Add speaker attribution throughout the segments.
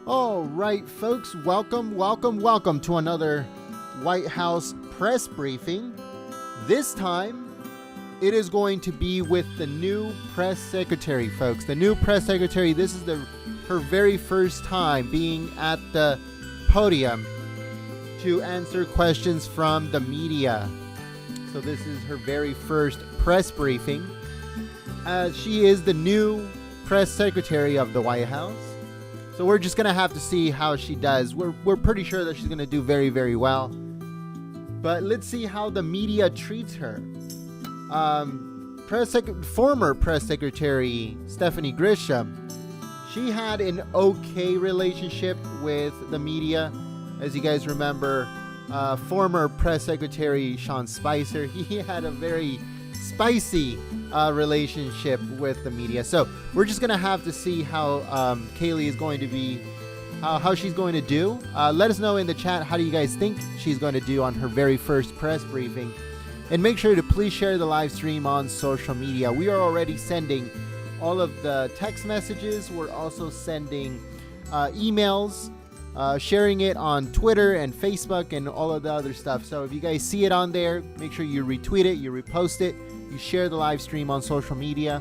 Speaker 1: All right, folks, welcome to another White House press briefing. This time, it is going to be with the new press secretary, folks. The new press secretary, this is her very first time being at the podium to answer questions from the media. So this is her very first press briefing. She is the new press secretary of the White House. So we're just going to have to see how she does. We're pretty sure that she's going to do very, very well. But let's see how the media treats her. Former press secretary Stephanie Grisham, she had an okay relationship with the media. As you guys remember, former press secretary Sean Spicer, he had a very spicy relationship with the media. So we're just gonna have to see how Kayleigh is going to be, how she's going to do. Let us know in the chat, how do you guys think she's going to do on her very first press briefing, and make sure to please share the live stream on social media. We are already sending all of the text messages. We're also sending emails, sharing it on Twitter and Facebook and all of the other stuff. So if you guys see it on there, make sure you retweet it, you repost it, you share the live stream on social media.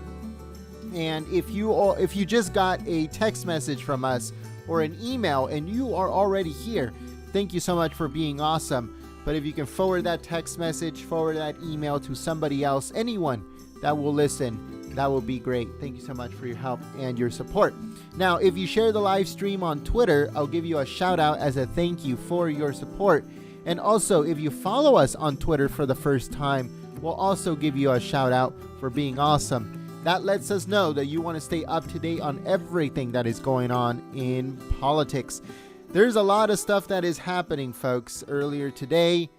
Speaker 1: And if you just got a text message from us or an email and you are already here, thank you so much for being awesome. But if you can forward that text message, forward that email to somebody else, anyone that will listen, that will be great. Thank you so much for your help and your support. Now, if you share the live stream on Twitter, I'll give you a shout out as a thank you for your support. And also, if you follow us on Twitter for the first time, we'll also give you a shout out for being awesome. That lets us know that you want to stay up to date on everything that is going on in politics. There's a lot of stuff that is happening, folks. Earlier today,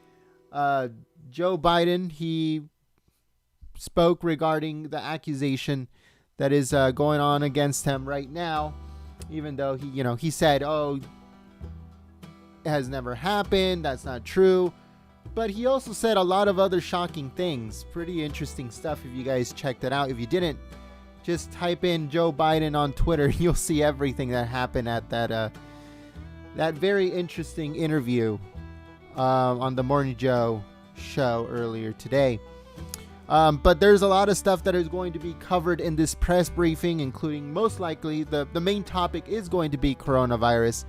Speaker 1: Joe Biden, he spoke regarding the accusation that is going on against him right now, even though he said, oh, it has never happened, that's not true. But he also said a lot of other shocking things. Pretty interesting stuff if you guys checked it out. If you didn't, just type in Joe Biden on Twitter. You'll see everything that happened at that very interesting interview on the Morning Joe show earlier today. But there's a lot of stuff that is going to be covered in this press briefing, including most likely the main topic is going to be coronavirus.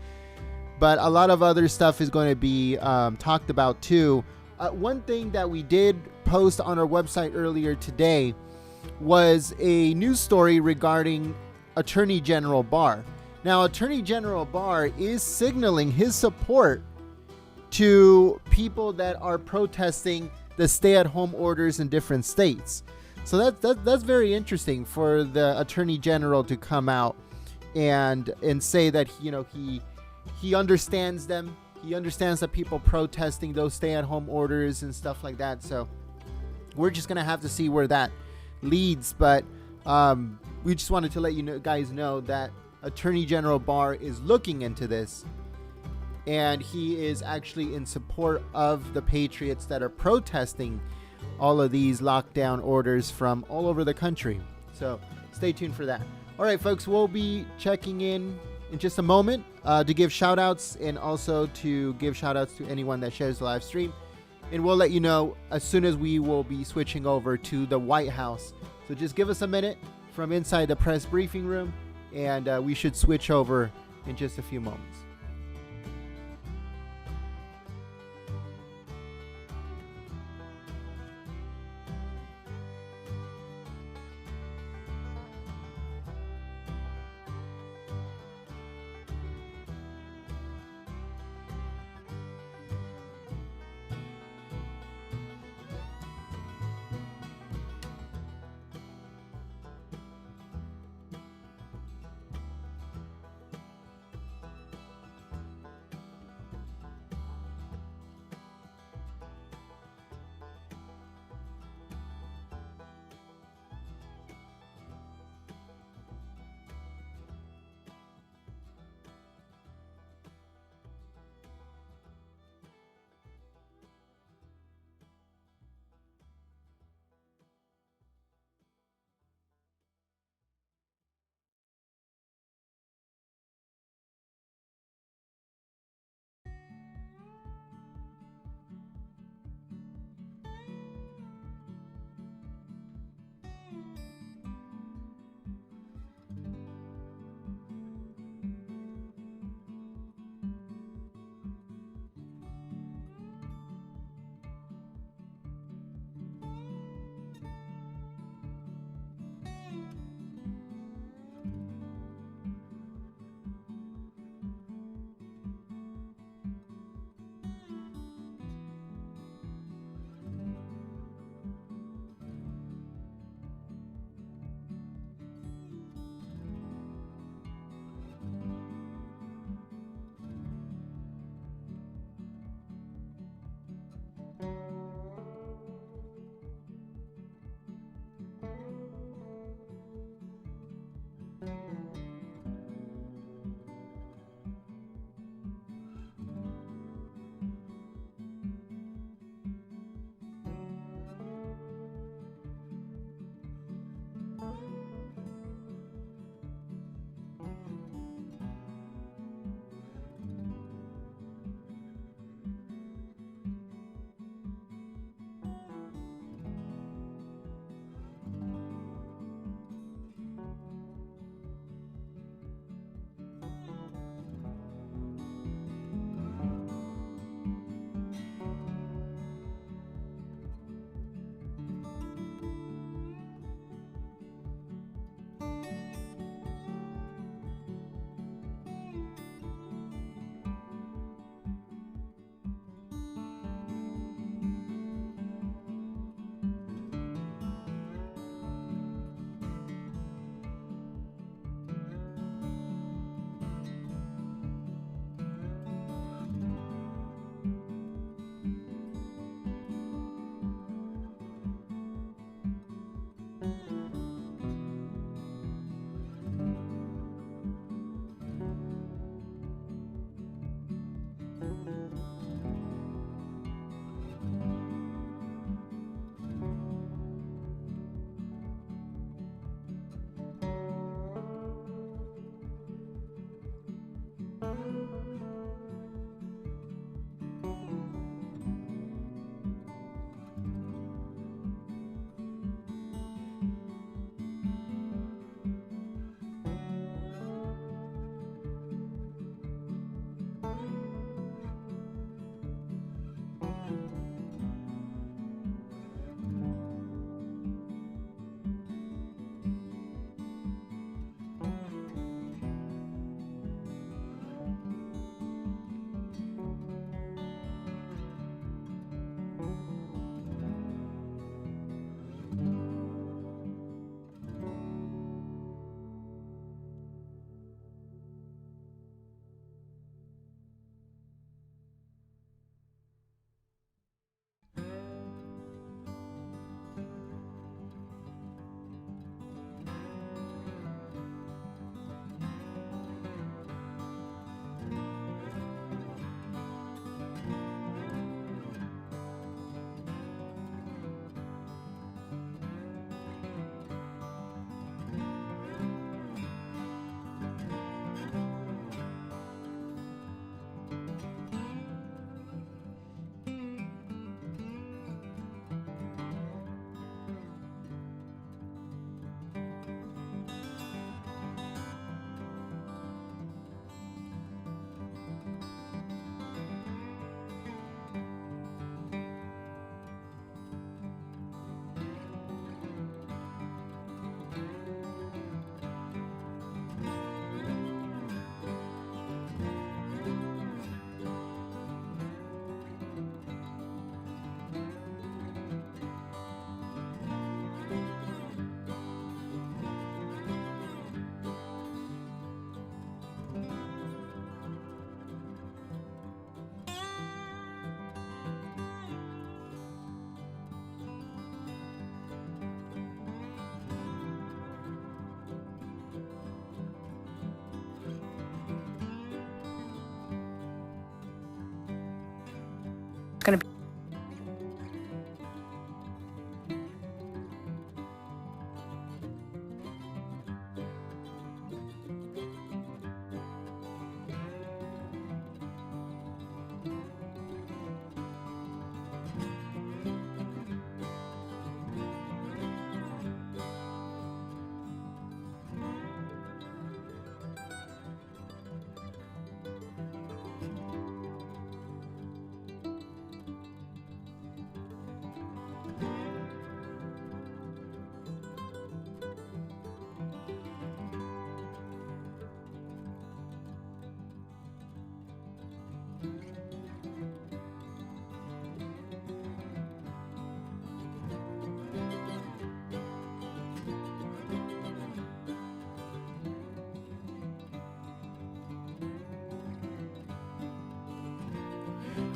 Speaker 1: But a lot of other stuff is going to be talked about too. One thing that we did post on our website earlier today was a news story regarding Attorney General Barr. Now, Attorney General Barr is signaling his support to people that are protesting the stay-at-home orders in different states. So that's very interesting for the Attorney General to come out and say that he understands them. He understands that people protesting those stay-at-home orders and stuff like that. So we're just gonna have to see where that leads. But we just wanted to let you guys know that Attorney General Barr is looking into this, and he is actually in support of the patriots that are protesting all of these lockdown orders from all over the country. So stay tuned for that. All right, folks, we'll be checking in just a moment to give shout outs, and also to give shout outs to anyone that shares the live stream. And we'll let you know as soon as we will be switching over to the White House. So just give us a minute from inside the press briefing room, and we should switch over in just a few moments.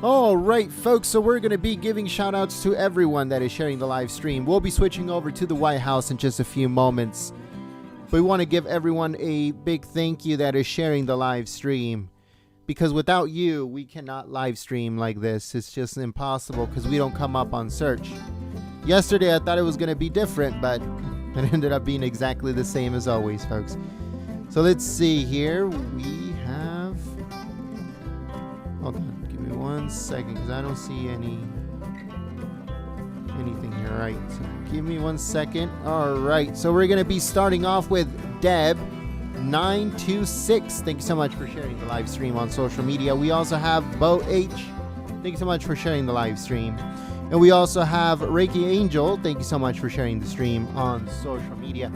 Speaker 1: All right, folks, so we're going to be giving shout outs to everyone that is sharing the live stream. We'll be switching over to the White House in just a few moments. But we want to give everyone a big thank you that is sharing the live stream. Because without you, we cannot live stream like this. It's just impossible because we don't come up on search. Yesterday, I thought it was going to be different, but it ended up being exactly the same as always, folks. So let's see here. We have... Hold on. 1 second, because I don't see anything here. Right, so give me 1 second. All right, so we're gonna be starting off with Deb926. Thank you so much for sharing the live stream on social media. We also have Bo H. Thank you so much for sharing the live stream. And we also have Reiki Angel. Thank you so much for sharing the stream on social media.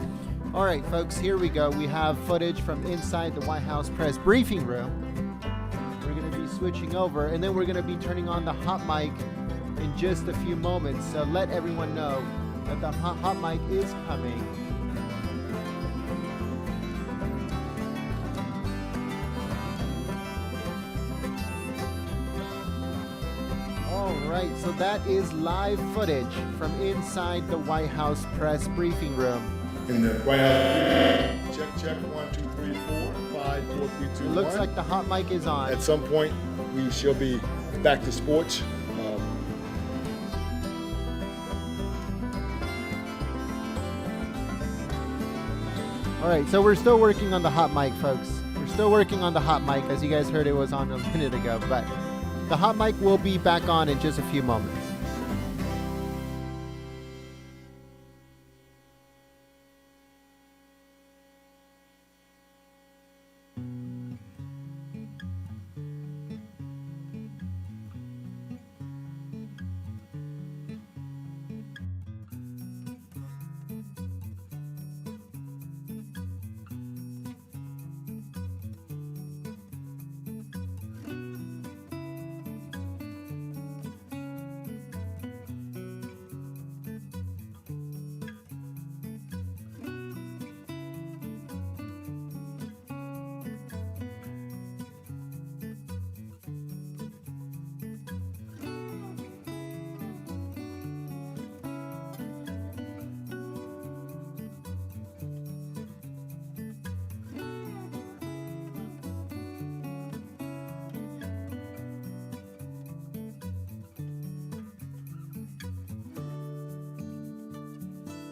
Speaker 1: All right, folks, here we go. We have footage from inside the White House press briefing room. Switching over, and then we're going to be turning on the hot mic in just a few moments, so let everyone know that the hot mic is coming. All right, so that is live footage from inside the White House press briefing room.
Speaker 2: In the White House, check 1 2 3 4 5 4 3 2
Speaker 1: 1. It looks
Speaker 2: 1.
Speaker 1: like the hot mic is on.
Speaker 2: At some point, we shall be back to sports.
Speaker 1: All right, so we're still working on the hot mic, folks. We're still working on the hot mic. As you guys heard, it was on a minute ago, but the hot mic will be back on in just a few moments.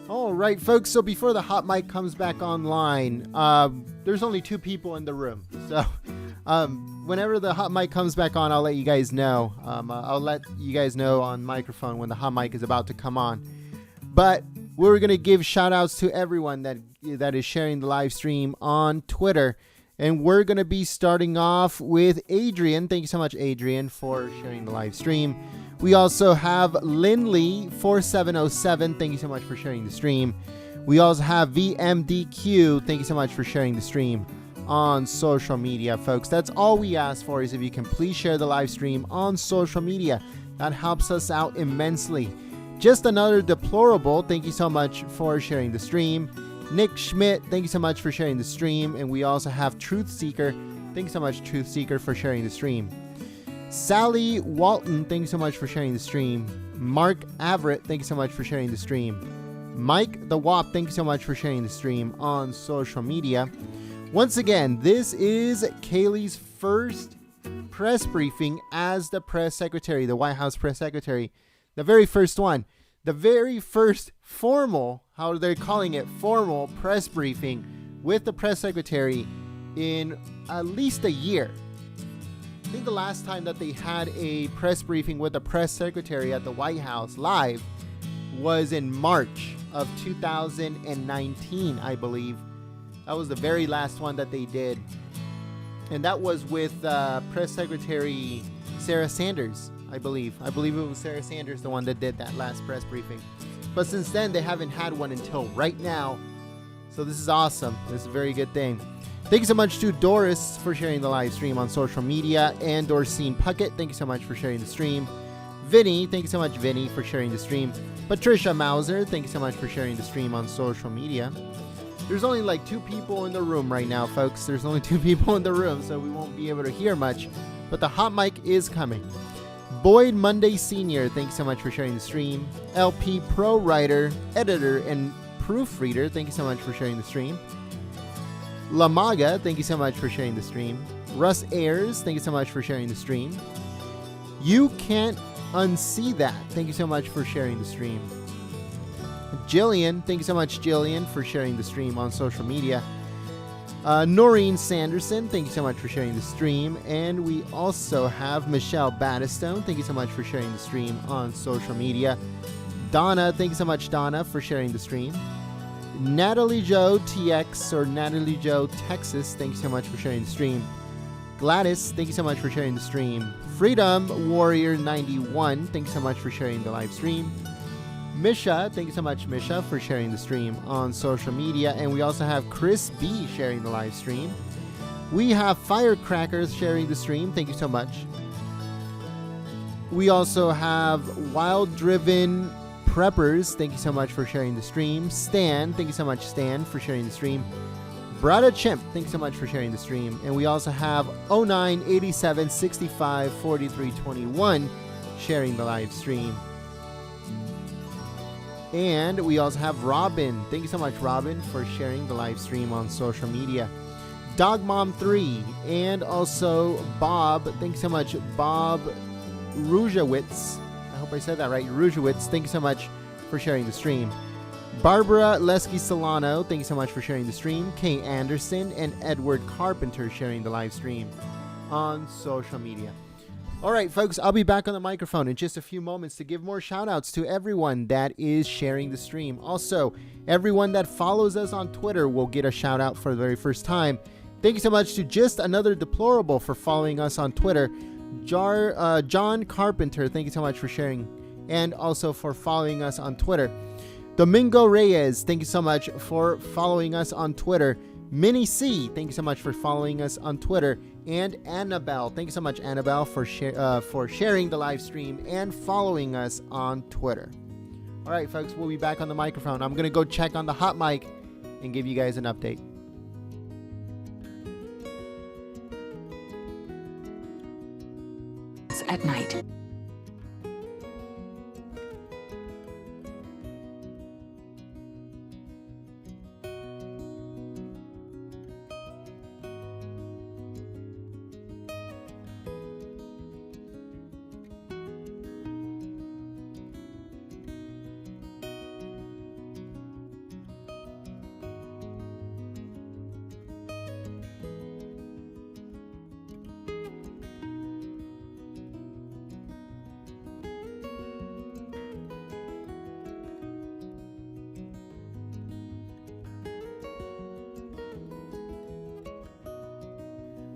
Speaker 1: All right, folks, so before the hot mic comes back online, there's only 2 people in the room. So whenever the hot mic comes back on, I'll let you guys know. I'll let you guys know on microphone when the hot mic is about to come on. But we're going to give shout outs to everyone that is sharing the live stream on Twitter. And we're going to be starting off with Adrian. Thank you so much, Adrian, for sharing the live stream. We also have Linley4707. Thank you so much for sharing the stream. We also have VMDQ. Thank you so much for sharing the stream on social media, folks. That's all we ask for, is if you can please share the live stream on social media. That helps us out immensely. Just another deplorable. Thank you so much for sharing the stream. Nick Schmidt, thank you so much for sharing the stream. And we also have Truth Seeker. Thank you so much, Truth Seeker, for sharing the stream. Sally Walton, thank you so much for sharing the stream. Mark Everett, thank you so much for sharing the stream. Mike the Wop, thank you so much for sharing the stream on social media. Once again, this is Kayleigh's first press briefing as the press secretary, the White House press secretary. The very first one. The very first formal, how they're calling it, formal press briefing with the press secretary in at least a year. I think the last time that they had a press briefing with the press secretary at the White House live was in March of 2019, I believe. That was the very last one that they did. And that was with Press Secretary Sarah Sanders, I believe. I believe it was Sarah Sanders, the one that did that last press briefing. But since then, they haven't had one until right now. So this is awesome. This is a very good thing. Thank you so much to Doris for sharing the live stream on social media, and Dorcine Puckett, thank you so much for sharing the stream. Vinny, thank you so much, Vinny, for sharing the stream. Patricia Mauser, thank you so much for sharing the stream on social media. There's only like 2 people in the room right now, folks. There's only 2 people in the room, so we won't be able to hear much. But the hot mic is coming. Boyd Monday Sr., thanks so much for sharing the stream. LP Pro Writer, Editor, and Proofreader, thank you so much for sharing the stream. Lamaga, thank you so much for sharing the stream. Russ Ayers, thank you so much for sharing the stream. You Can't Unsee That, thank you so much for sharing the stream. Jillian, thank you so much, Jillian, for sharing the stream on social media. Noreen Sanderson, thank you so much for sharing the stream. And we also have Michelle Battistone, thank you so much for sharing the stream on social media. Donna, thank you so much, Donna, for sharing the stream. Natalie Joe TX, or Natalie Joe Texas, thank you so much for sharing the stream. Gladys, thank you so much for sharing the stream. Freedom Warrior 91, thank you so much for sharing the live stream. Misha, thank you so much, Misha, for sharing the stream on social media. And we also have Chris B sharing the live stream. We have Firecrackers sharing the stream. Thank you so much. We also have Wild Driven Preppers. Thank you so much for sharing the stream. Stan, thank you so much, Stan, for sharing the stream. Brada Chimp, thank you so much for sharing the stream. And we also have 09 87 65 43 21 sharing the live stream. And we also have Robin. Thank you so much, Robin, for sharing the live stream on social media. Dogmom3 and also Bob. Thank you so much, Bob Rujewitz. I hope I said that right. Rujewitz, thank you so much for sharing the stream. Barbara Lesky Solano, thank you so much for sharing the stream. Kay Anderson and Edward Carpenter sharing the live stream on social media. All right, folks, I'll be back on the microphone in just a few moments to give more shout outs to everyone that is sharing the stream. Also, everyone that follows us on Twitter will get a shout out for the very first time. Thank you so much to Just Another Deplorable for following us on Twitter. John Carpenter, thank you so much for sharing and also for following us on Twitter. Domingo Reyes, thank you so much for following us on Twitter. Minnie C, thank you so much for following us on Twitter. And Annabelle, thank you so much, Annabelle, for sharing the live stream and following us on Twitter. All right, folks, we'll be back on the microphone. I'm going to go check on the hot mic and give you guys an update.
Speaker 3: At night.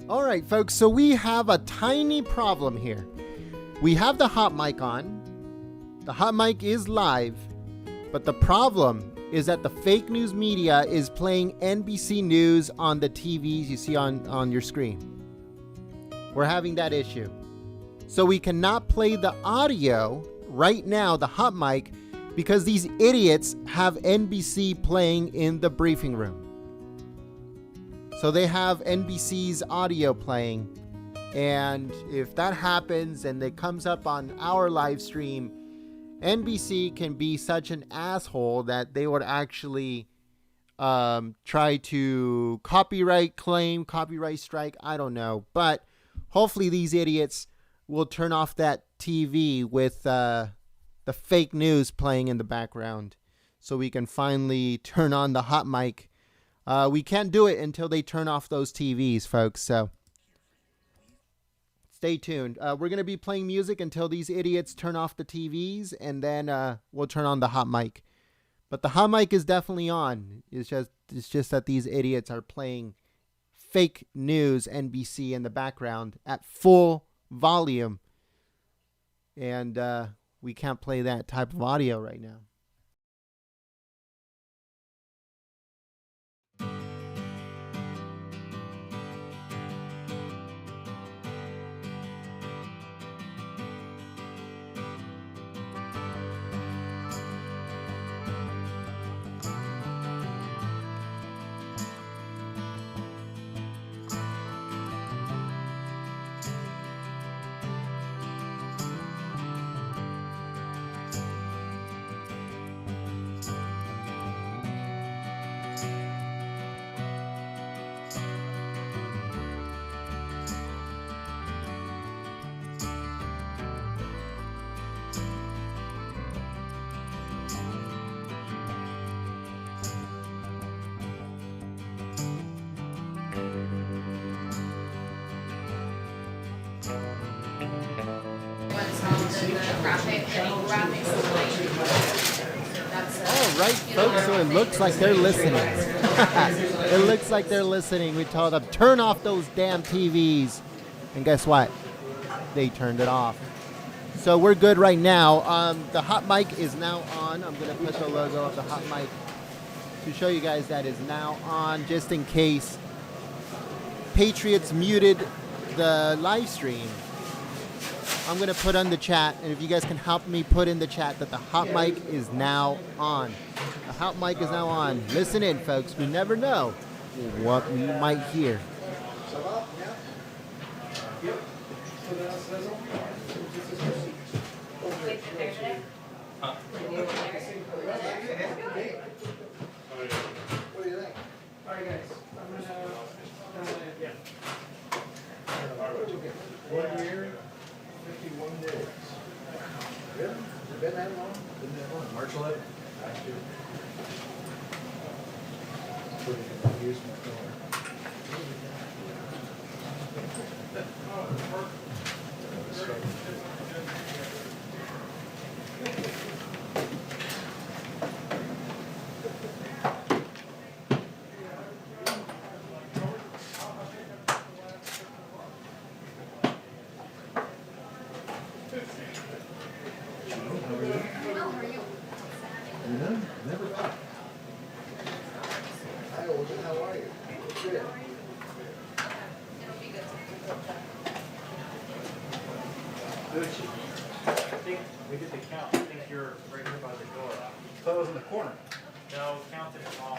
Speaker 1: All right, folks, so we have a tiny problem here. We have the hot mic on. The hot mic is live, but the problem is that the fake news media is playing NBC News on the TVs you see on your screen. We're having that issue. So we cannot play the audio right now, the hot mic, because these idiots have NBC playing in the briefing room. So they have NBC's audio playing, and if that happens and it comes up on our live stream, NBC can be such an asshole that they would actually try to copyright strike, I don't know. But hopefully these idiots will turn off that TV with the fake news playing in the background so we can finally turn on the hot mic. We can't do it until they turn off those TVs, folks, so stay tuned. We're going to be playing music until these idiots turn off the TVs, and then we'll turn on the hot mic. But the hot mic is definitely on. It's just that these idiots are playing fake news NBC in the background at full volume, and we can't play that type of audio right now. All right, folks, so it looks like they're listening. It looks like they're listening. We told them, turn off those damn TVs. And guess what? They turned it off. So we're good right now. The hot mic is now on. I'm going to put the logo of the hot mic to show you guys that is now on, just in case Patriots muted the live stream. I'm going to put on the chat, and if you guys can help me put in the chat that the hot mic is now on. The hot mic is now on. Listen in, folks. We never know what we might hear.
Speaker 3: What do you think? All right, guys. I'm gonna. Yeah.
Speaker 2: 1 year, 51 days.
Speaker 3: Really? Has it been that long? Been that long? March 11th. Last year. Use my phone. Never thought. Hi, Olga, how are you? Good.
Speaker 4: I think we did the count. I think you're right here by the door.
Speaker 3: So I was in the corner.
Speaker 4: No, counted them all.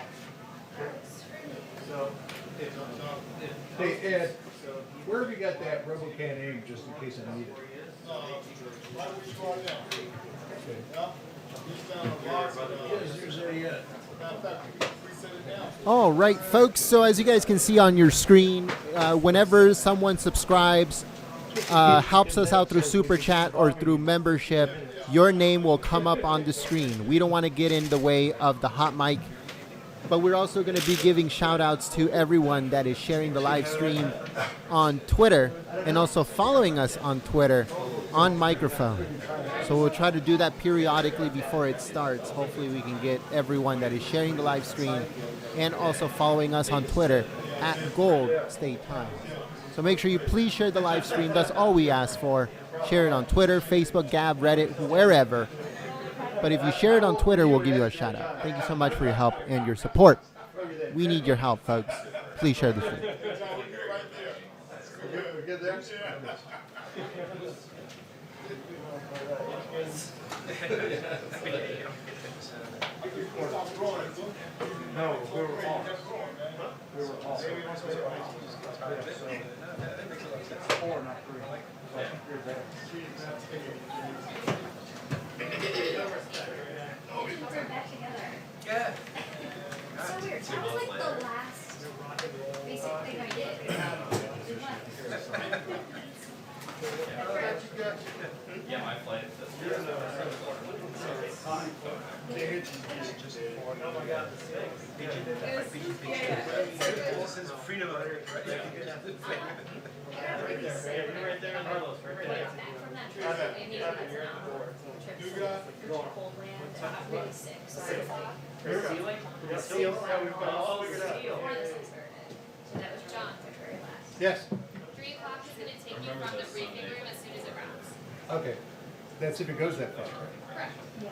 Speaker 4: So,
Speaker 3: Hey, Ed, where have you got that RoboCan aim, just in case I need it?
Speaker 2: Right where you are now.
Speaker 3: Okay.
Speaker 2: Yeah. He's down a box.
Speaker 3: There's a,
Speaker 2: Matter of fact, we set it down.
Speaker 1: All right, folks. So as you guys can see on your screen, whenever someone subscribes, helps us out through Super Chat or through membership, your name will come up on the screen. We don't want to get in the way of the hot mic, but we're also going to be giving shout outs to everyone that is sharing the live stream on Twitter and also following us on Twitter on microphone. So we'll try to do that periodically before it starts. Hopefully we can get everyone that is sharing the live stream and also following us on Twitter at Gold State Times. So make sure you please share the live stream. That's all we ask for. Share it on Twitter, Facebook, Gab, Reddit, wherever. But if you share it on Twitter, we'll give you a shout out. Thank you so much for your help and your support. We need your help, folks. Please share the stream.
Speaker 3: We good there?
Speaker 4: no, we were off. We were off. Four, not three. So I think you're there.
Speaker 5: We're back together.
Speaker 4: Yeah.
Speaker 5: So weird. That was like the last basic thing I did.
Speaker 6: Yeah, my flight is freedom of right there in Carlos, right there.
Speaker 5: Back from that trip, they needed to get some trips cold land. I got really sick. So I was like,
Speaker 4: Seal? Yeah, we've got all figured out.
Speaker 5: before this thing started. So that was John, February last.
Speaker 3: Yes.
Speaker 5: 3 o'clock is going to take you from the briefing room as soon as it rounds.
Speaker 3: Okay. That's if it goes that far, right?
Speaker 5: Correct. Yeah.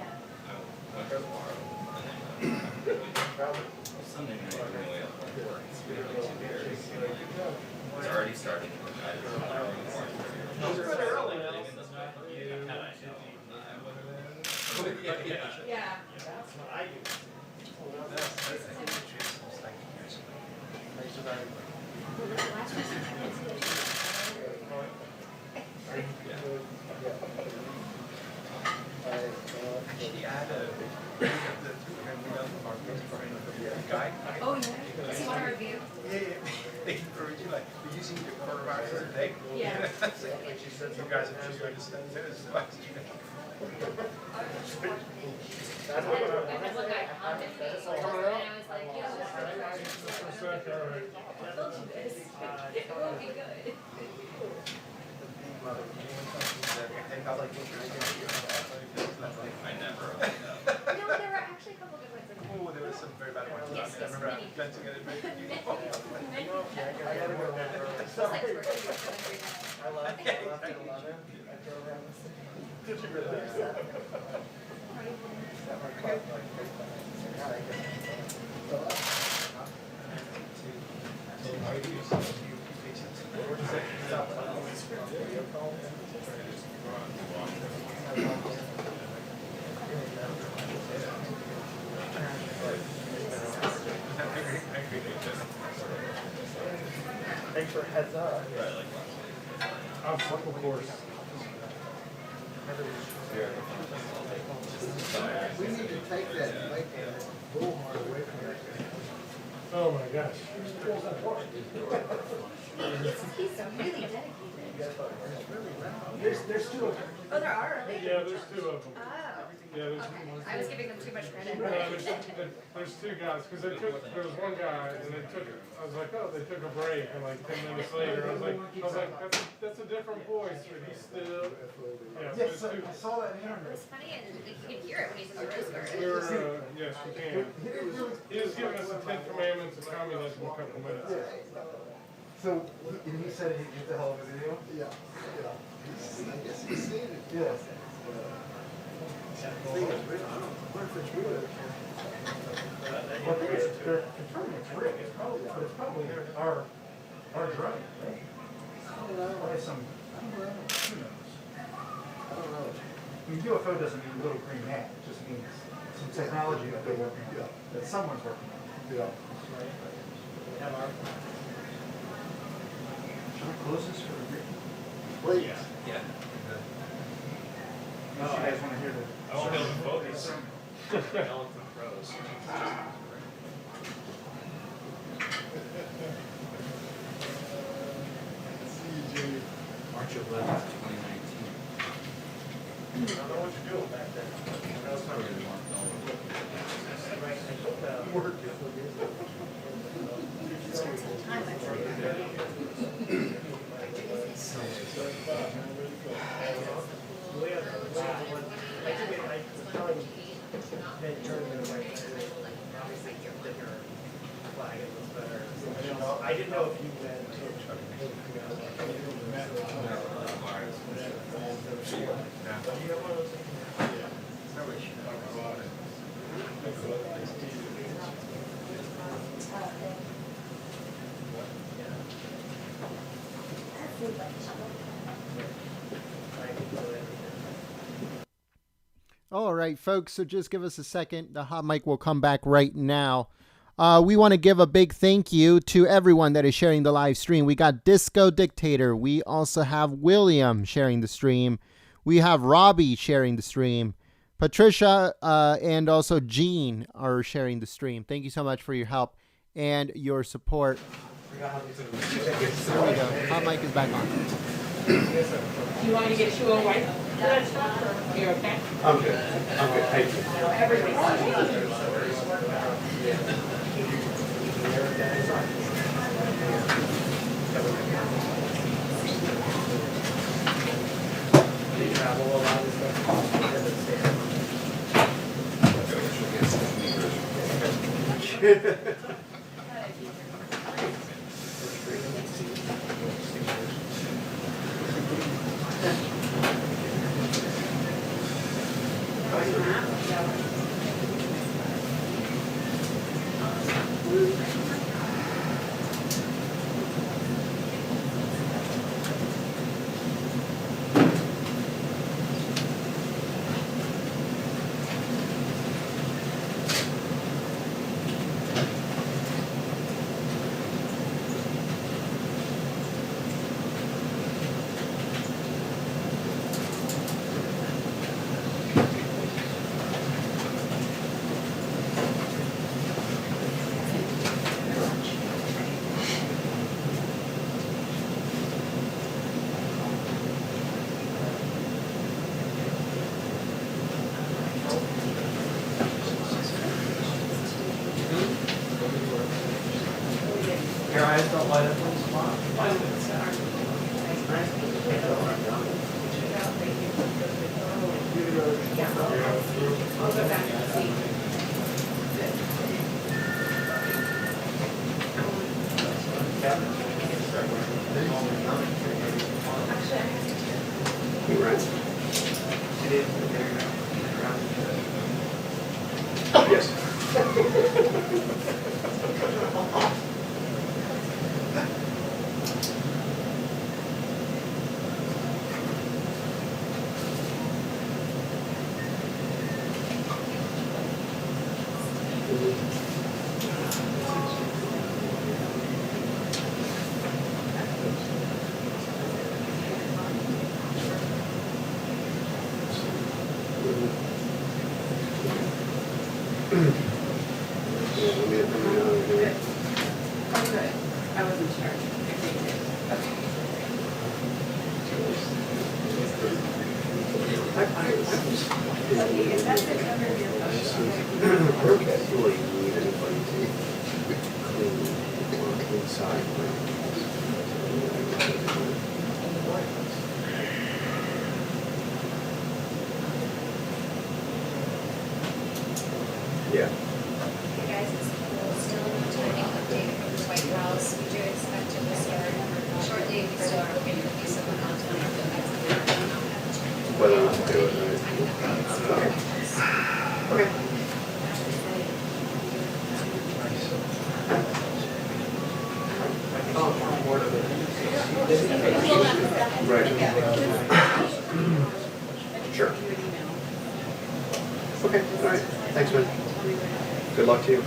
Speaker 6: Sunday night, we're way up at work. It's already starting.
Speaker 5: Yeah. Oh, yeah. Does he want a review?
Speaker 7: Thank you for reading, like, we're using your coronavirus as a thing.
Speaker 5: Yeah.
Speaker 7: She said you guys are just going to send this.
Speaker 5: I had one guy comment me, and I was like, yo, I told you this. It will be good.
Speaker 7: got like pictures.
Speaker 6: I never.
Speaker 5: No, there were actually a couple good ones in there.
Speaker 7: Oh, there was some very bad ones.
Speaker 5: Yes,
Speaker 7: I
Speaker 5: yes,
Speaker 7: remember
Speaker 5: many.
Speaker 7: venting it.
Speaker 5: Many. It's like we're gonna do it every night.
Speaker 8: I left at 11. I drove around the city.
Speaker 7: Did you really?
Speaker 8: Thanks for heads up.
Speaker 3: Of course.
Speaker 8: We need to take that lake bullhorn away from that.
Speaker 3: Oh my gosh.
Speaker 5: He's really dedicated.
Speaker 3: There's two of them.
Speaker 5: Oh, there are, really?
Speaker 3: Yeah, there's two of them.
Speaker 5: Oh,
Speaker 3: Yeah, there's
Speaker 5: okay. I was giving them too much credit.
Speaker 3: there's two guys, because there was one guy, and I was like, oh, they took a break, and like 10 minutes later, I was like, that's a different voice, but he's still, yeah, so
Speaker 8: Yes,
Speaker 3: it's two.
Speaker 8: I saw that
Speaker 5: It
Speaker 8: interview.
Speaker 5: was funny, and you could hear it when he's in the Rose Garden.
Speaker 3: We were, yes, you can. He was giving us the 10 Commandments of Communism a couple minutes.
Speaker 8: So, he said it's a hell of a video?
Speaker 2: Yeah, yeah. I guess he's seen it.
Speaker 8: Yes. Well, they're confirming it's real, but it's probably our drone, right? Probably some, I don't know, who knows? I don't know. I mean, UFO doesn't mean little green hat, it just means some technology that they're working on, that someone's working on.
Speaker 2: Yeah.
Speaker 8: Should I close this for a break?
Speaker 2: Wait.
Speaker 6: Yeah.
Speaker 8: Unless you guys want to hear the.
Speaker 6: I won't be able to focus. Yelling for pros.
Speaker 2: See you, Jimmy.
Speaker 6: March 11th, 2019.
Speaker 7: I don't know what you're doing back there.
Speaker 6: That's not really one.
Speaker 7: I didn't know if you went
Speaker 1: All right, folks, so just give us a second. The hot mic will come back right now. We want to give a big thank you to everyone that is sharing the live stream. We got Disco Dictator. We also have William sharing the stream. We have Robbie sharing the stream. Patricia and also Jean are sharing the stream. Thank you so much for your help and your support. There we go. Hot mic is back on.
Speaker 9: You want me to get you a white? You're okay?
Speaker 7: I'm good. Thank you.
Speaker 8: Your eyes don't light up when you smile.
Speaker 9: Yeah. I'll go back and see.
Speaker 7: You're right. Yes.
Speaker 9: Good. Oh, good. I wasn't sure. Okay. Okay, if that's it, cover your
Speaker 7: I don't really need anybody to clean inside. Yeah.
Speaker 5: Hey guys, it's still a timing update for the White House. We do expect it to start shortly. We still are looking for visa for not to
Speaker 7: Whether or not to do it, right? Okay. Right. Sure. Okay, all right. Thanks, man. Good luck to you.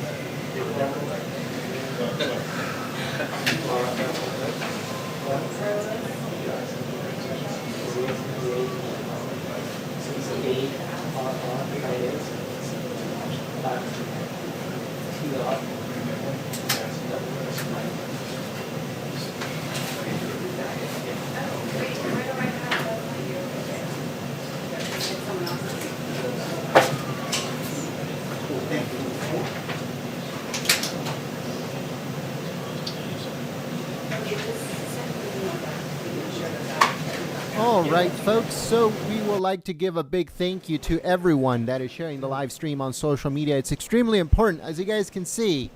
Speaker 1: All right, folks, so we would like to give a big thank you to everyone that is sharing the live stream on social media. It's extremely important. As you guys can see,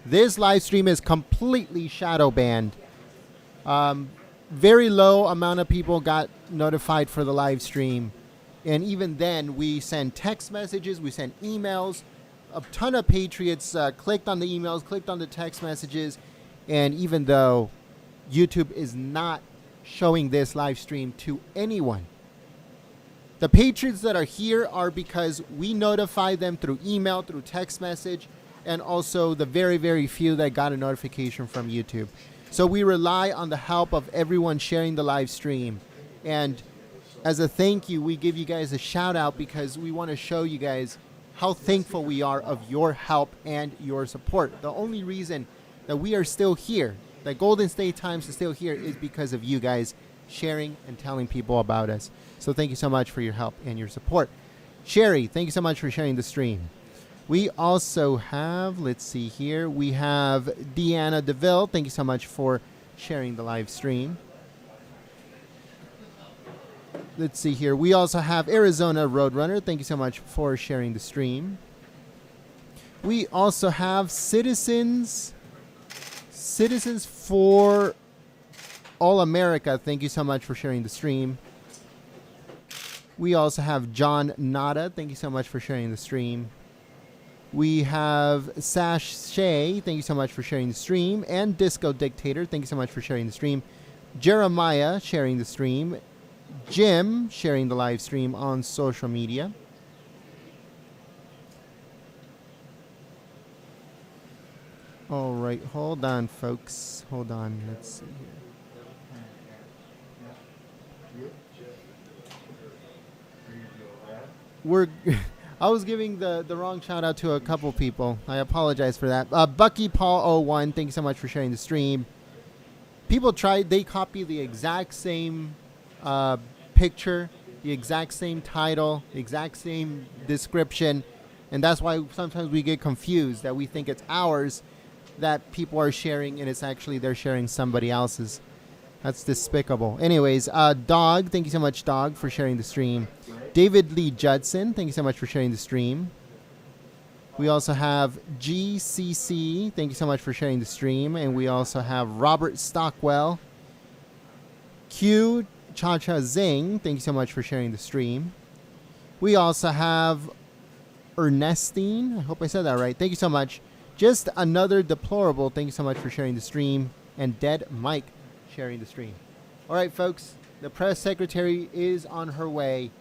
Speaker 1: this live stream is completely shadow banned. Very low amount of people got notified for the live stream. And even then, we send text messages, we send emails. A ton of patriots clicked on the emails, clicked on the text messages. And even though YouTube is not showing this live stream to anyone, the patriots that are here are because we notify them through email, through text message, and also the very, very few that got a notification from YouTube. So we rely on the help of everyone sharing the live stream. And as a thank you, we give you guys a shout out because we want to show you guys how thankful we are of your help and your support. The only reason that we are still here, that Golden State Times is still here, is because of you guys sharing and telling people about us. So thank you so much for your help and your support. Sherry, thank you so much for sharing the stream. We also have, let's see here, we have Deanna DeVille. Thank you so much for sharing the live stream. Let's see here. We also have Arizona Roadrunner. Thank you so much for sharing the stream. We also have Citizens for All America. Thank you so much for sharing the stream. We also have John Nada. Thank you so much for sharing the stream. We have Sash Shay. Thank you so much for sharing the stream. And Disco Dictator. Thank you so much for sharing the stream. Jeremiah sharing the stream. Jim sharing the live stream on social media. All right, hold on, folks. Hold on. Let's see here. I was giving the wrong shout out to a couple people. I apologize for that. Bucky Paul 01, thank you so much for sharing the stream. People they copy the exact same picture, the exact same title, the exact same description, and that's why sometimes we get confused that we think it's ours that people are sharing and it's actually they're sharing somebody else's. That's despicable. Anyways, Dog, thank you so much, Dog, for sharing the stream. David Lee Judson, thank you so much for sharing the stream. We also have GCC, thank you so much for sharing the stream. And we also have Robert Stockwell. Q Cha-Cha Zing, thank you so much for sharing the stream. We also have Ernestine, I hope I said that right. Thank you so much. Just Another Deplorable, thank you so much for sharing the stream. And Dead Mike sharing the stream. All right, folks, the press secretary is on her way.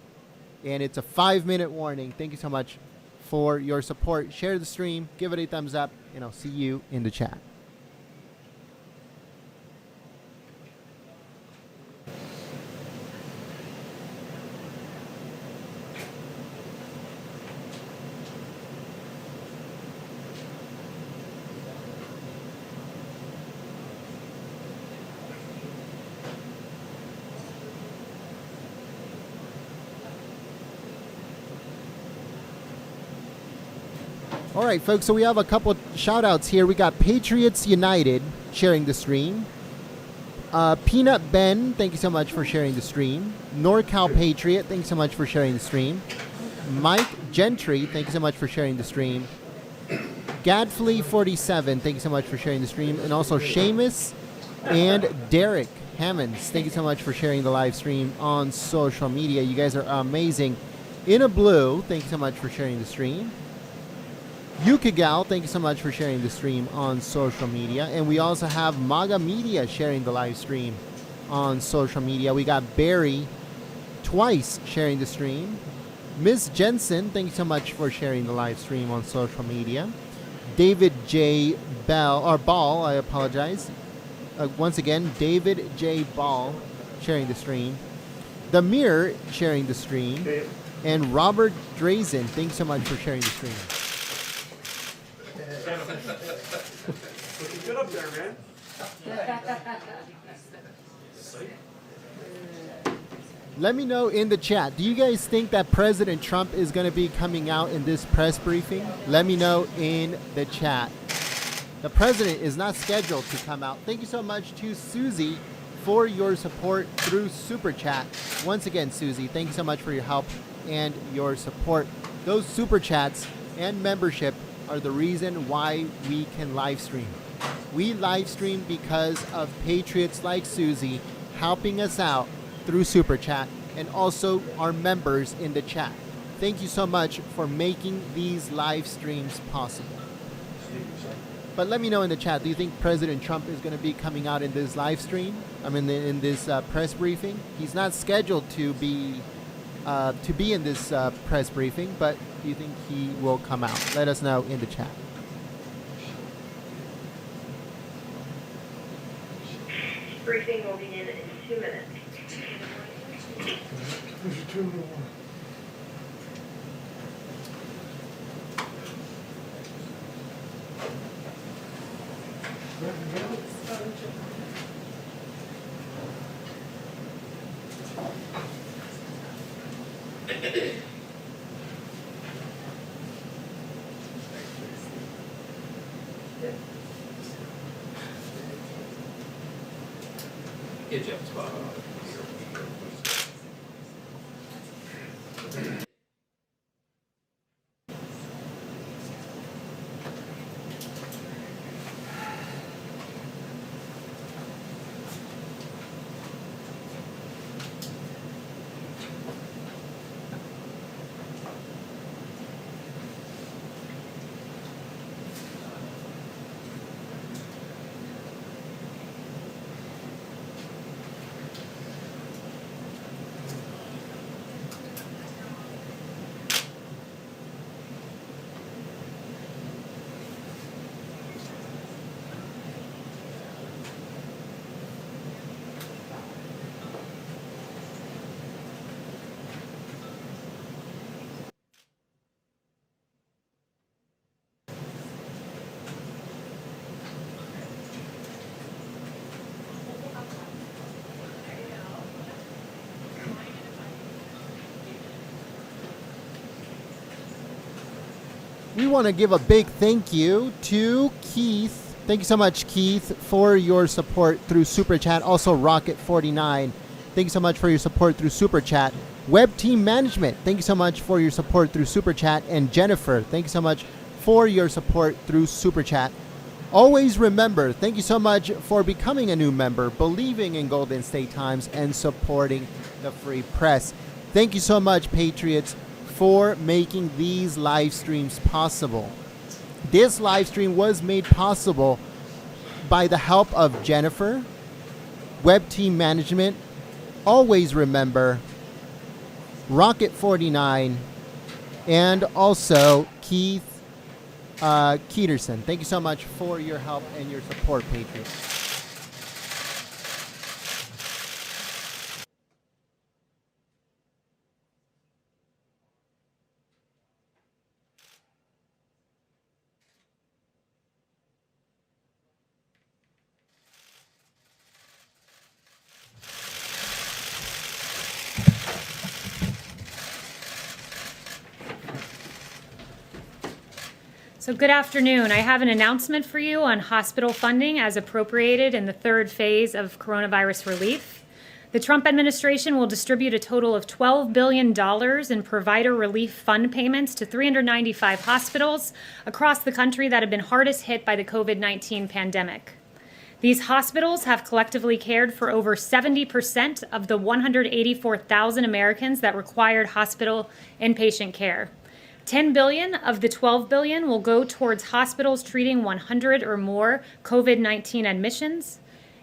Speaker 1: And it's a 5-minute warning. Thank you so much for your support. Share the stream, give it a thumbs up, and I'll see you in the chat. All right, folks, so we have a couple shout outs here. We got Patriots United sharing the stream. Peanut Ben, thank you so much for sharing the stream. NorCal Patriot, thank you so much for sharing the stream. Mike Gentry, thank you so much for sharing the stream. Gadfley47, thank you so much for sharing the stream. And also Seamus and Derek Hammonds, thank you so much for sharing the live stream on social media. You guys are amazing. In a Blue, thank you so much for sharing the stream. Yukigal, thank you so much for sharing the stream on social media. And we also have Maga Media sharing the live stream on social media. We got Barry twice sharing the stream. Miss Jensen, thank you so much for sharing the live stream on social media. David J. Ball, I apologize. Once again, David J. Ball sharing the stream. The Mirror sharing the stream. And Robert Drazen, thanks so much for sharing the stream.
Speaker 4: Looking good up there, man.
Speaker 1: Let me know in the chat. Do you guys think that President Trump is going to be coming out in this press briefing? Let me know in the chat. The president is not scheduled to come out. Thank you so much to Susie for your support through Super Chat. Once again, Susie, thank you so much for your help and your support. Those Super Chats and membership are the reason why we can live stream. We live stream because of patriots like Susie helping us out through Super Chat and also our members in the chat. Thank you so much for making these live streams possible. But let me know in the chat, do you think President Trump is going to be coming out in this live stream? I mean, in this press briefing? He's not scheduled to be in this press briefing, but do you think he will come out? Let us know in the chat.
Speaker 10: Briefing will begin in 2 minutes.
Speaker 6: Get Jeff spot on.
Speaker 1: We want to give a big thank you to Keith. Thank you so much, Keith, for your support through Super Chat. Also, Rocket49. Thank you so much for your support through Super Chat. Web Team Management, thank you so much for your support through Super Chat. And Jennifer, thank you so much for your support through Super Chat. Always remember, thank you so much for becoming a new member, believing in Golden State Times, and supporting the free press. Thank you so much, Patriots, for making these live streams possible. This live stream was made possible by the help of Jennifer, Web Team Management, always remember, Rocket 49, and also Keith Keterson. Thank you so much for your help and your support, Patriots.
Speaker 11: So good afternoon. I have an announcement for you on hospital funding as appropriated in the third phase of coronavirus relief. The Trump administration will distribute a total of $12 billion in provider relief fund payments to 395 hospitals across the country that have been hardest hit by the COVID-19 pandemic. These hospitals have collectively cared for over 70% of the 184,000 Americans that required hospital inpatient care. $10 billion of the $12 billion will go towards hospitals treating 100 or more COVID-19 admissions.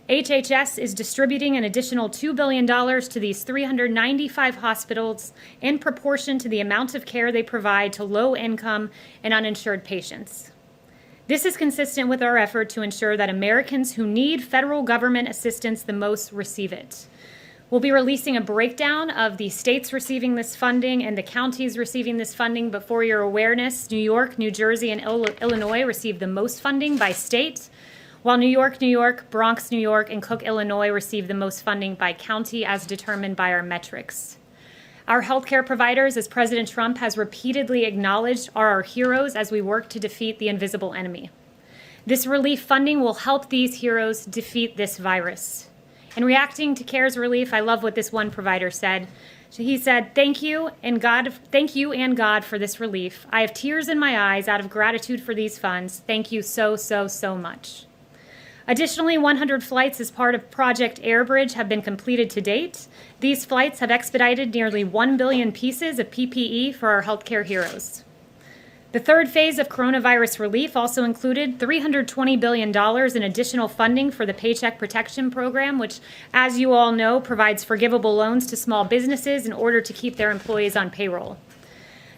Speaker 11: HHS is distributing an additional $2 billion to these 395 hospitals in proportion to the amount of care they provide to low-income and uninsured patients. This is consistent with our effort to ensure that Americans who need federal government assistance the most receive it. We'll be releasing a breakdown of the states receiving this funding and the counties receiving this funding, but for your awareness, New York, New Jersey, and Illinois receive the most funding by state, while New York, Bronx, New York, and Cook, Illinois receive the most funding by county as determined by our metrics. Our healthcare providers, as President Trump has repeatedly acknowledged, are our heroes as we work to defeat the invisible enemy. This relief funding will help these heroes defeat this virus. In reacting to CARES relief, I love what this one provider said. He said, thank you and God for this relief. I have tears in my eyes out of gratitude for these funds. Thank you so, so, so much. Additionally, 100 flights as part of Project Airbridge have been completed to date. These flights have expedited nearly 1 billion pieces of PPE for our healthcare heroes. The third phase of coronavirus relief also included $320 billion in additional funding for the Paycheck Protection Program, which, as you all know, provides forgivable loans to small businesses in order to keep their employees on payroll.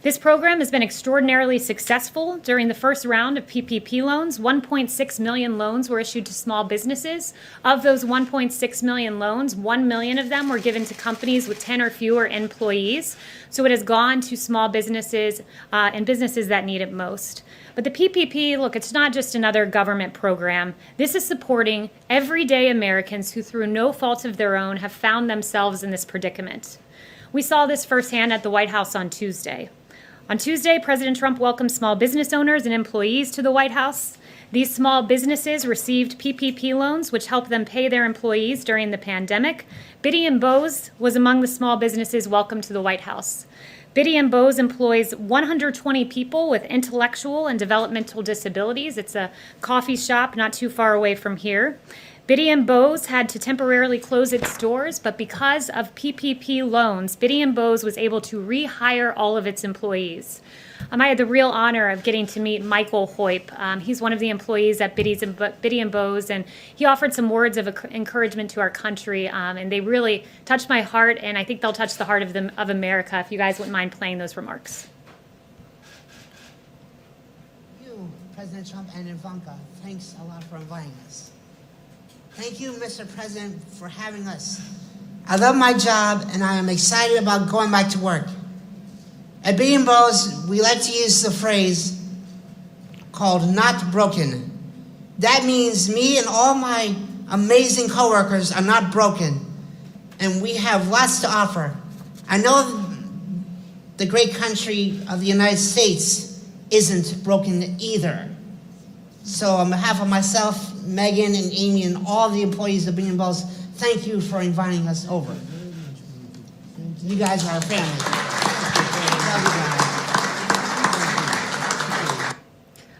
Speaker 11: This program has been extraordinarily successful. During the first round of PPP loans, 1.6 million loans were issued to small businesses. Of those 1.6 million loans, 1 million of them were given to companies with 10 or fewer employees. So it has gone to small businesses and businesses that need it most. But the PPP, look, it's not just another government program. This is supporting everyday Americans who, through no fault of their own, have found themselves in this predicament. We saw this firsthand at the White House on Tuesday. On Tuesday, President Trump welcomed small business owners and employees to the White House. These small businesses received PPP loans, which helped them pay their employees during the pandemic. Biddy & Bose was among the small businesses welcomed to the White House. Biddy & Bose employs 120 people with intellectual and developmental disabilities. It's a coffee shop not too far away from here. Biddy & Bose had to temporarily close its doors, but because of PPP loans, Biddy & Bose was able to rehire all of its employees. I had the real honor of getting to meet Michael Hoyp. He's one of the employees at Biddy & Bose, and he offered some words of encouragement to our country, and they really touched my heart, and I think they'll touch the heart of America, if you guys wouldn't mind playing those remarks.
Speaker 12: You, President Trump and Ivanka, thanks a lot for inviting us. Thank you, Mr. President, for having us. I love my job, and I am excited about going back to work. At Biddy & Bose, we like to use the phrase called not broken. That means me and all my amazing coworkers are not broken, and we have lots to offer. I know the great country of the United States isn't broken either. So on behalf of myself, Megan and Amy and all the employees of Biddy & Bose, thank you for inviting us over. You guys are a family. Love you guys.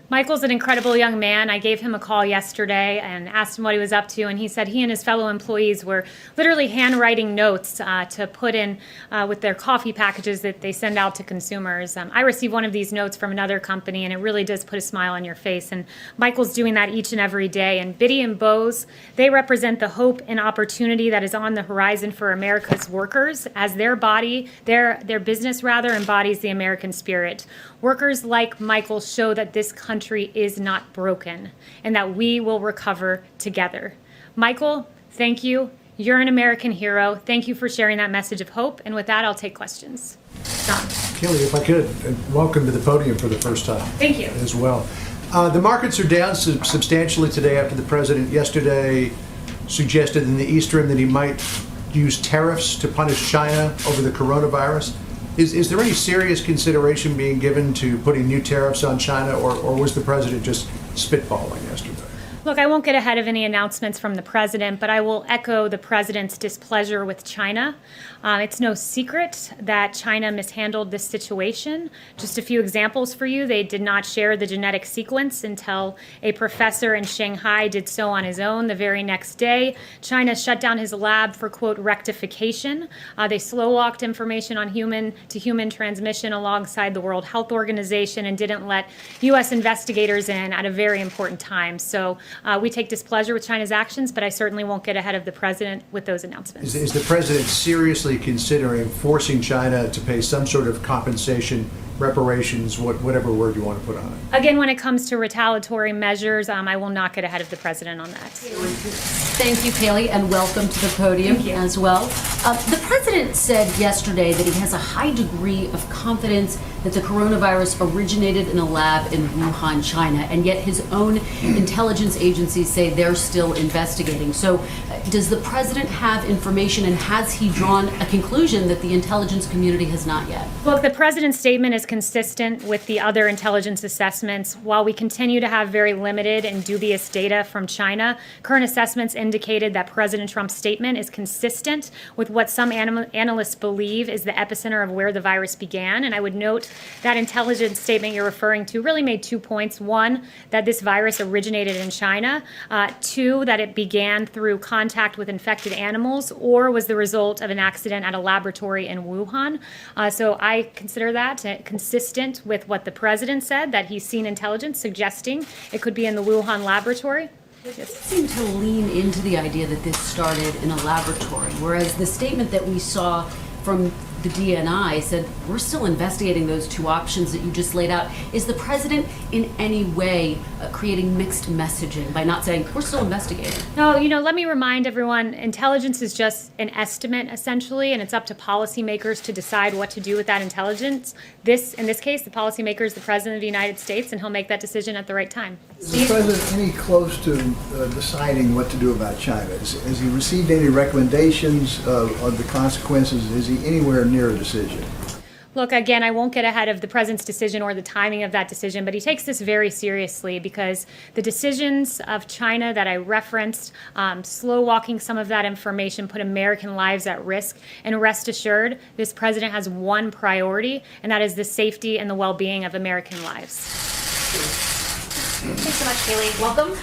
Speaker 11: Michael's an incredible young man. I gave him a call yesterday and asked him what he was up to, and he said he and his fellow employees were literally handwriting notes to put in with their coffee packages that they send out to consumers. I received one of these notes from another company, and it really does put a smile on your face. And Michael's doing that each and every day. And Biddy and Bose, they represent the hope and opportunity that is on the horizon for America's workers, as their business embodies the American spirit. Workers like Michael show that this country is not broken and that we will recover together. Michael, thank you. You're an American hero. Thank you for sharing that message of hope. And with that, I'll take questions. John.
Speaker 13: Kayleigh, if I could, welcome to the podium for the first time.
Speaker 11: Thank you.
Speaker 13: As well. The markets are down substantially today after the president yesterday suggested in the East Rim that he might use tariffs to punish China over the coronavirus. Is there any serious consideration being given to putting new tariffs on China, or was the president just spitballing yesterday?
Speaker 11: Look, I won't get ahead of any announcements from the president, but I will echo the president's displeasure with China. It's no secret that China mishandled this situation. Just a few examples for you. They did not share the genetic sequence until a professor in Shanghai did so on his own the very next day. China shut down his lab for, quote, rectification. They slow-walked information on human-to-human transmission alongside the World Health Organization and didn't let U.S. investigators in at a very important time. So we take displeasure with China's actions, but I certainly won't get ahead of the president with those announcements.
Speaker 13: Is the president seriously considering forcing China to pay some sort of compensation, reparations, whatever word you want to put on it?
Speaker 11: Again, when it comes to retaliatory measures, I will not get ahead of the president on that.
Speaker 14: Thank you, Kayleigh, and welcome to the podium as well. The president said yesterday that he has a high degree of confidence that the coronavirus originated in a lab in Wuhan, China, and yet his own intelligence agencies say they're still investigating. So does the president have information, and has he drawn a conclusion that the intelligence community has not yet?
Speaker 11: Look, the president's statement is consistent with the other intelligence assessments. While we continue to have very limited and dubious data from China, current assessments indicated that President Trump's statement is consistent with what some analysts believe is the epicenter of where the virus began. And I would note that intelligence statement you're referring to really made 2 points. One, that this virus originated in China. Two, that it began through contact with infected animals or was the result of an accident at a laboratory in Wuhan. So I consider that consistent with what the president said, that he's seen intelligence suggesting it could be in the Wuhan laboratory.
Speaker 14: It seemed to lean into the idea that this started in a laboratory, whereas the statement that we saw from the DNI said we're still investigating those two options that you just laid out. Is the president in any way creating mixed messaging by not saying we're still investigating?
Speaker 11: No, let me remind everyone, intelligence is just an estimate essentially, and it's up to policymakers to decide what to do with that intelligence. In this case, the policymaker is the president of the United States, and he'll make that decision at the right time.
Speaker 15: Is the president any close to deciding what to do about China? Has he received any recommendations of the consequences? Is he anywhere near a decision?
Speaker 11: Look, again, I won't get ahead of the president's decision or the timing of that decision, but he takes this very seriously because the decisions of China that I referenced, slow-walking some of that information, put American lives at risk. And rest assured, this president has one priority, and that is the safety and the well-being of American lives.
Speaker 16: Thanks so much, Kayleigh. Welcome.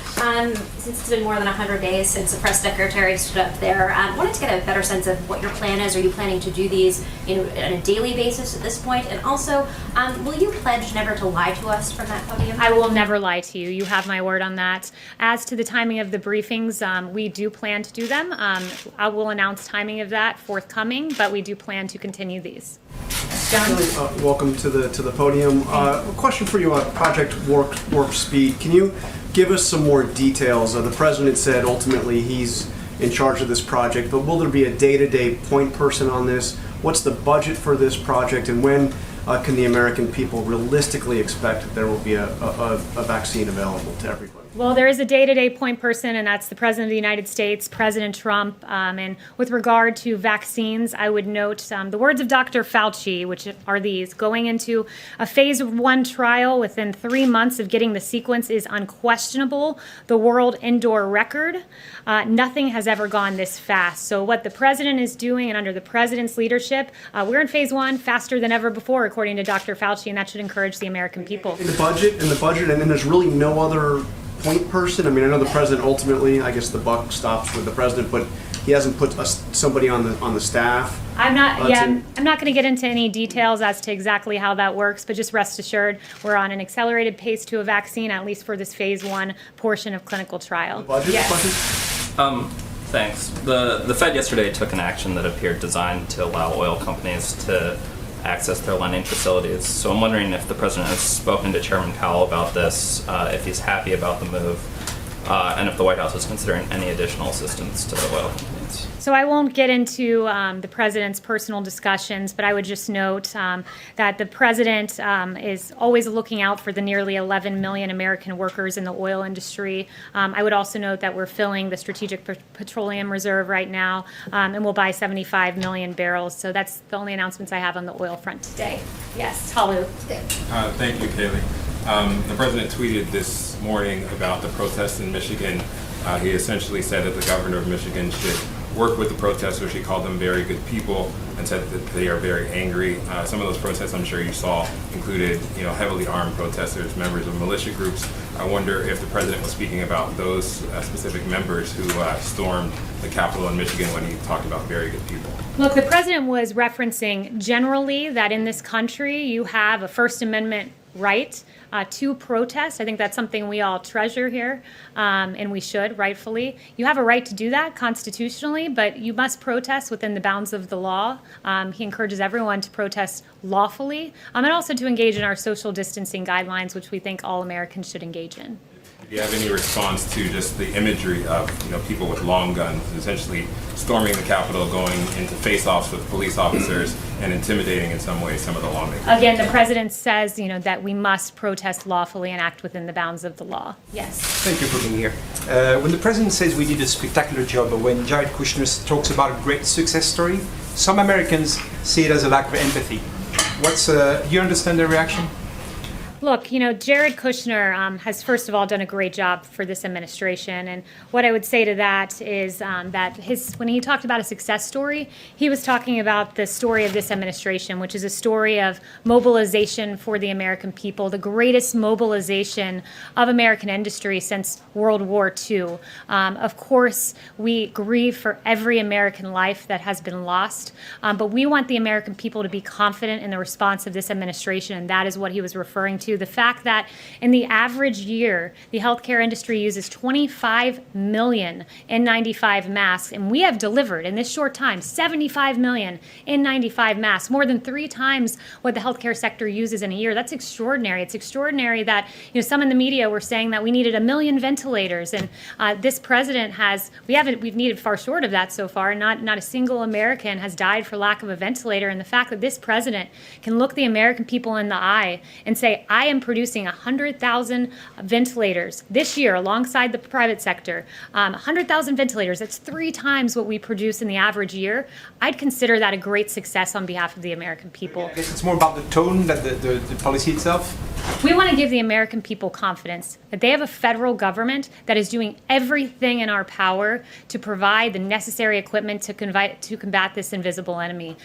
Speaker 16: Since it's been more than 100 days since the press secretary stood up there, I wanted to get a better sense of what your plan is. Are you planning to do these on a daily basis at this point? And also, will you pledge never to lie to us from that podium?
Speaker 11: I will never lie to you. You have my word on that. As to the timing of the briefings, we do plan to do them. I will announce timing of that forthcoming, but we do plan to continue these. John?
Speaker 17: Welcome to the podium. A question for you on Project Warp Speed. Can you give us some more details? The president said ultimately he's in charge of this project, but will there be a day-to-day point person on this? What's the budget for this project, and when can the American people realistically expect that there will be a vaccine available to everybody?
Speaker 11: Well, there is a day-to-day point person, and that's the President of the United States, President Trump. And with regard to vaccines, I would note the words of Dr. Fauci, which are these: going into a phase 1 trial within 3 months of getting the sequence is unquestionable. The world indoor record. Nothing has ever gone this fast. So what the President is doing, and under the President's leadership, we're in phase 1 faster than ever before, according to Dr. Fauci, and that should encourage the American people.
Speaker 17: In the budget, and then there's really no other point person. I mean, I know the president ultimately, I guess the buck stops with the president, but he hasn't put somebody on the staff.
Speaker 11: I'm not going to get into any details as to exactly how that works, but just rest assured we're on an accelerated pace to a vaccine, at least for this phase 1 portion of clinical trial.
Speaker 17: The budget question?
Speaker 6: Thanks. The Fed yesterday took an action that appeared designed to allow oil companies to access their lending facilities. So I'm wondering if the president has spoken to Chairman Powell about this, if he's happy about the move, and if the White House is considering any additional assistance to the oil companies.
Speaker 11: So I won't get into the president's personal discussions, but I would just note that the president is always looking out for the nearly 11 million American workers in the oil industry. I would also note that we're filling the Strategic Petroleum Reserve right now, and we'll buy 75 million barrels. So that's the only announcements I have on the oil front today. Yes, Halu.
Speaker 18: Thank you, Kayleigh. The president tweeted this morning about the protests in Michigan. He essentially said that the governor of Michigan should work with the protesters. He called them very good people and said that they are very angry. Some of those protests, I'm sure you saw, included heavily armed protesters, members of militia groups. I wonder if the president was speaking about those specific members who stormed the Capitol in Michigan when he talked about very good people.
Speaker 11: Look, the president was referencing generally that in this country you have a First Amendment right to protest. I think that's something we all treasure here, and we should, rightfully. You have a right to do that constitutionally, but you must protest within the bounds of the law. He encourages everyone to protest lawfully, and also to engage in our social distancing guidelines, which we think all Americans should engage in.
Speaker 18: Do you have any response to just the imagery of people with long guns essentially storming the Capitol, going into face-offs with police officers and intimidating in some way some of the lawmakers?
Speaker 11: Again, the president says that we must protest lawfully and act within the bounds of the law. Yes.
Speaker 7: Thank you for being here. When the president says we did a spectacular job, or when Jared Kushner talks about a great success story, some Americans see it as a lack of empathy. Do you understand their reaction?
Speaker 11: Look, Jared Kushner has, first of all, done a great job for this administration. And what I would say to that is that when he talked about a success story, he was talking about the story of this administration, which is a story of mobilization for the American people, the greatest mobilization of American industry since World War II. Of course, we grieve for every American life that has been lost, but we want the American people to be confident in the response of this administration, and that is what he was referring to. The fact that in the average year, the healthcare industry uses 25 million N95 masks, and we have delivered in this short time 75 million N95 masks, more than 3 times what the healthcare sector uses in a year. That's extraordinary. It's extraordinary that some in the media were saying that we needed 1 million ventilators, and this president we've needed far short of that so far. Not a single American has died for lack of a ventilator, and the fact that this president can look the American people in the eye and say, I am producing 100,000 ventilators this year alongside the private sector. 100,000 ventilators, that's 3 times what we produce in the average year. I'd consider that a great success on behalf of the American people.
Speaker 7: I guess it's more about the tone than the policy itself.
Speaker 11: We want to give the American people confidence that they have a federal government that is doing everything in our power to provide the necessary equipment to combat this invisible enemy.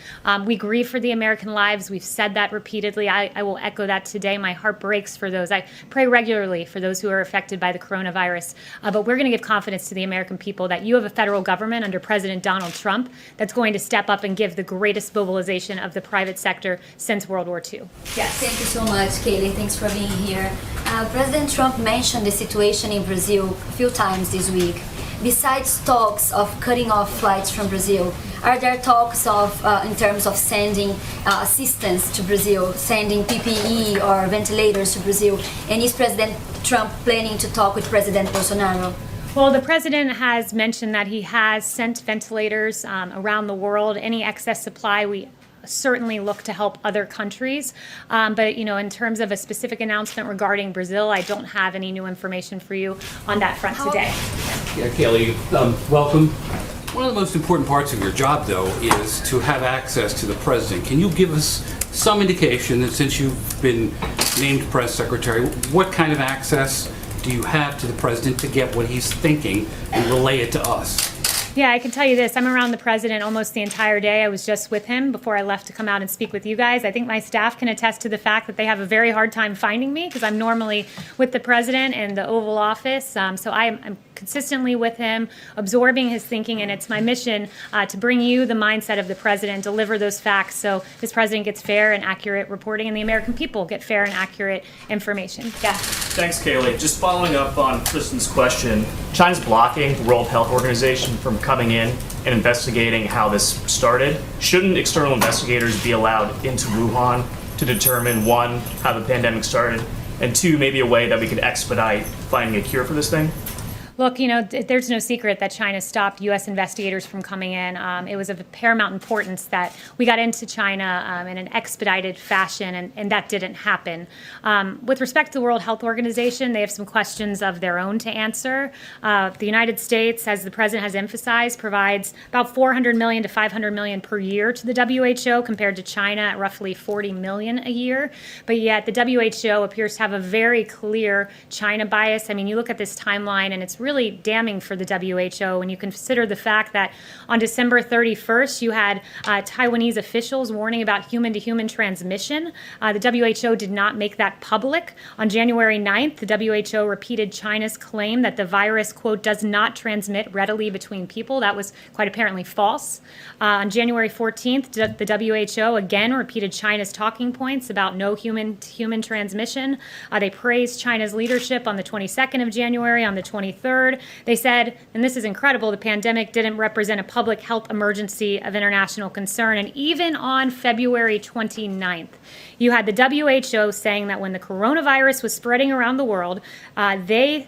Speaker 11: We grieve for the American lives. We've said that repeatedly. I will echo that today. My heart breaks for those. I pray regularly for those who are affected by the coronavirus. But we're going to give confidence to the American people that you have a federal government under President Donald Trump that's going to step up and give the greatest mobilization of the private sector since World War II.
Speaker 19: Yes. Thank you so much, Kayleigh. Thanks for being here. President Trump mentioned the situation in Brazil a few times this week. Besides talks of cutting off flights from Brazil, are there talks of, in terms of sending assistance to Brazil, sending PPE or ventilators to Brazil? And is President Trump planning to talk with President Bolsonaro?
Speaker 11: Well, the president has mentioned that he has sent ventilators around the world. Any excess supply we certainly look to help other countries. But, in terms of a specific announcement regarding Brazil, I don't have any new information for you on that front today.
Speaker 20: Yeah, Kayleigh, welcome. One of the most important parts of your job, though, is to have access to the president. Can you give us some indication that since you've been named press secretary, what kind of access do you have to the president to get what he's thinking and relay it to us?
Speaker 11: Yeah, I can tell you this. I'm around the president almost the entire day. I was just with him before I left to come out and speak with you guys. I think my staff can attest to the fact that they have a very hard time finding me because I'm normally with the president in the Oval Office. So I'm consistently with him, absorbing his thinking, and it's my mission to bring you the mindset of the president, deliver those facts so this president gets fair and accurate reporting and the American people get fair and accurate information. Yeah.
Speaker 21: Thanks, Kayleigh. Just following up on Kristen's question, China's blocking the World Health Organization from coming in and investigating how this started. Shouldn't external investigators be allowed into Wuhan to determine, one, how the pandemic started, and two, maybe a way that we could expedite finding a cure for this thing?
Speaker 11: Look, there's no secret that China stopped U.S. investigators from coming in. It was of paramount importance that we got into China in an expedited fashion, and that didn't happen. With respect to the World Health Organization, they have some questions of their own to answer. The United States, as the president has emphasized, provides about $400 million to $500 million per year to the WHO, compared to China at roughly $40 million a year. But yet the WHO appears to have a very clear China bias. I mean, you look at this timeline, and it's really damning for the WHO when you consider the fact that on December 31st, you had Taiwanese officials warning about human-to-human transmission. The WHO did not make that public. On January 9th, the WHO repeated China's claim that the virus, quote, does not transmit readily between people. That was quite apparently false. On January 14th, the WHO again repeated China's talking points about no human-to-human transmission. They praised China's leadership on the 22nd of January. On the 23rd, they said, and this is incredible, the pandemic didn't represent a public health emergency of international concern. And even on February 29th, you had the WHO saying that when the coronavirus was spreading around the world, they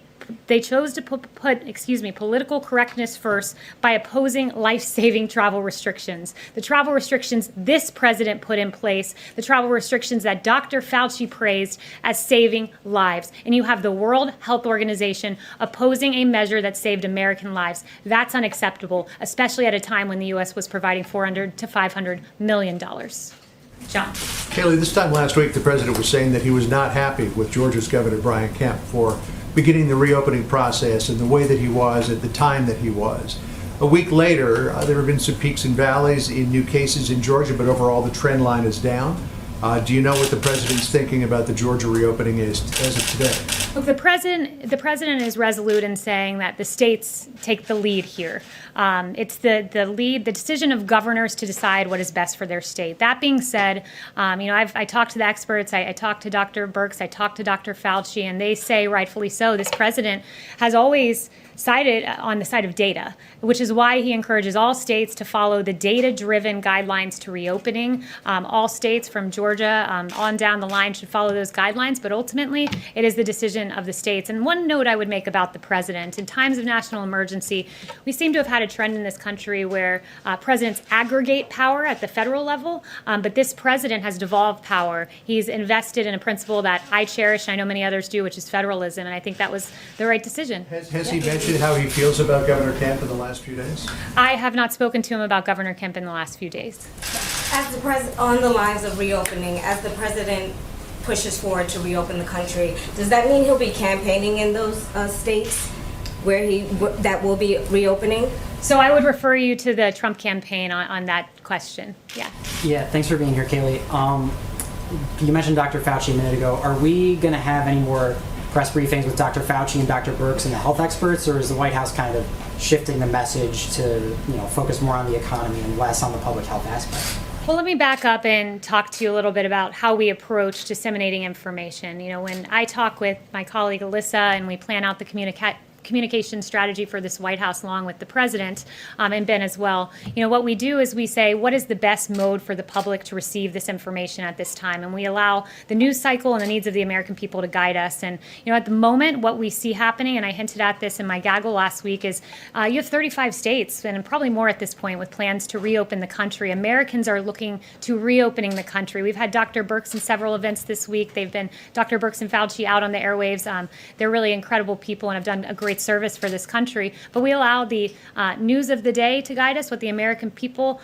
Speaker 11: chose to put political correctness first by opposing life-saving travel restrictions. The travel restrictions this president put in place, the travel restrictions that Dr. Fauci praised as saving lives. And you have the World Health Organization opposing a measure that saved American lives. That's unacceptable, especially at a time when the U.S. was providing $400 to $500 million. John.
Speaker 13: Kayleigh, this time last week, the president was saying that he was not happy with Georgia's Governor Brian Kemp for beginning the reopening process in the way that he was at the time that he was. A week later, there have been some peaks and valleys in new cases in Georgia, but overall the trend line is down. Do you know what the president's thinking about the Georgia reopening is as of today?
Speaker 11: Look, the president is resolute in saying that the states take the lead here. It's the decision of governors to decide what is best for their state. That being said, I talked to the experts. I talked to Dr. Birx. I talked to Dr. Fauci, and they say, rightfully so, this president has always sided on the side of data, which is why he encourages all states to follow the data-driven guidelines to reopening. All states from Georgia on down the line should follow those guidelines, but ultimately it is the decision of the states. And one note I would make about the president, in times of national emergency, we seem to have had a trend in this country where presidents aggregate power at the federal level, but this president has devolved power. He's invested in a principle that I cherish, and I know many others do, which is federalism, and I think that was the right decision.
Speaker 13: Has he mentioned how he feels about Governor Kemp in the last few days?
Speaker 11: I have not spoken to him about Governor Kemp in the last few days.
Speaker 22: As the on the lines of reopening, as the president pushes forward to reopen the country, does that mean he'll be campaigning in those states where that will be reopening?
Speaker 11: So I would refer you to the Trump campaign on that question. Yeah.
Speaker 23: Yeah. Thanks for being here, Kayleigh. You mentioned Dr. Fauci a minute ago. Are we going to have any more press briefings with Dr. Fauci and Dr. Birx and the health experts, or is the White House kind of shifting the message to focus more on the economy and less on the public health aspect?
Speaker 11: Well, let me back up and talk to you a little bit about how we approach disseminating information. When I talk with my colleague Alyssa and we plan out the communication communication strategy for this White House, along with the president and Ben as well. What we do is we say, what is the best mode for the public to receive this information at this time? And we allow the news cycle and the needs of the American people to guide us. And at the moment, what we see happening, and I hinted at this in my gaggle last week, is you have 35 states, and probably more at this point, with plans to reopen the country. Americans are looking to reopening the country. We've had Dr. Birx in several events this week. They've been Dr. Birx and Fauci out on the airwaves. They're really incredible people and have done a great service for this country. But we allow the news of the day to guide us, what the American people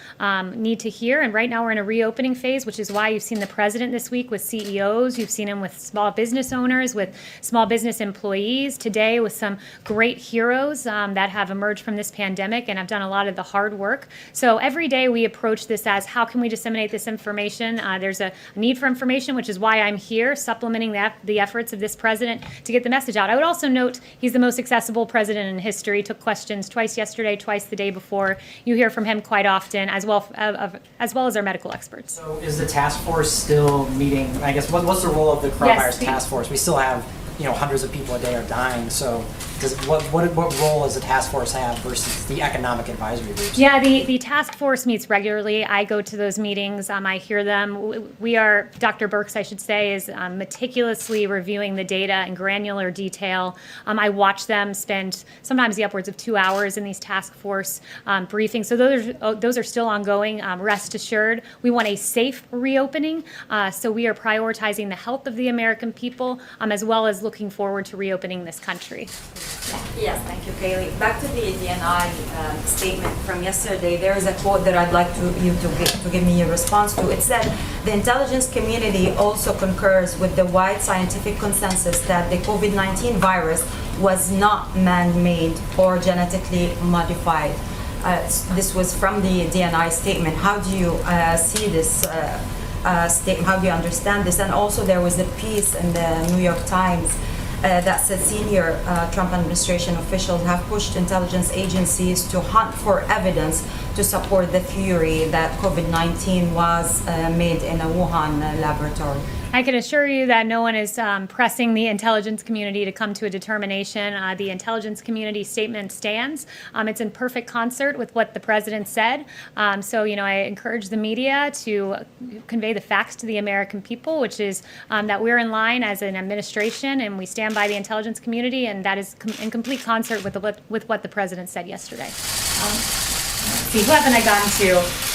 Speaker 11: need to hear. And right now we're in a reopening phase, which is why you've seen the president this week with CEOs. You've seen him with small business owners, with small business employees. Today with some great heroes that have emerged from this pandemic and have done a lot of the hard work. So every day we approach this as, how can we disseminate this information? There's a need for information, which is why I'm here, supplementing the efforts of this president to get the message out. I would also note he's the most accessible president in history. Took questions twice yesterday, twice the day before. You hear from him quite often, as well as our medical experts.
Speaker 23: So is the task force still meeting? I guess what's the role of the coronavirus task force? We still have hundreds of people a day are dying. So what role does the task force have versus the economic advisory groups?
Speaker 11: Yeah, the task force meets regularly. I go to those meetings. I hear them. We are, Dr. Birx, I should say, is meticulously reviewing the data in granular detail. I watch them spend sometimes the upwards of 2 hours in these task force briefings. So those are still ongoing. Rest assured, we want a safe reopening. So we are prioritizing the health of the American people, as well as looking forward to reopening this country.
Speaker 2: Yes, thank you, Kayleigh. Back to the DNI statement from yesterday, there is a quote that I'd like you to give me a response to. It said, the intelligence community also concurs with the wide scientific consensus that the COVID-19 virus was not man-made or genetically modified. This was from the DNI statement. How do you see this statement? How do you understand this? And also there was a piece in the New York Times that said senior Trump administration officials have pushed intelligence agencies to hunt for evidence to support the theory that COVID-19 was made in a Wuhan laboratory.
Speaker 11: I can assure you that no one is pressing the intelligence community to come to a determination. The intelligence community statement stands. It's in perfect concert with what the president said. So, I encourage the media to convey the facts to the American people, which is that we're in line as an administration and we stand by the intelligence community, and that is in complete concert with what the president said yesterday. See, who haven't I gotten to?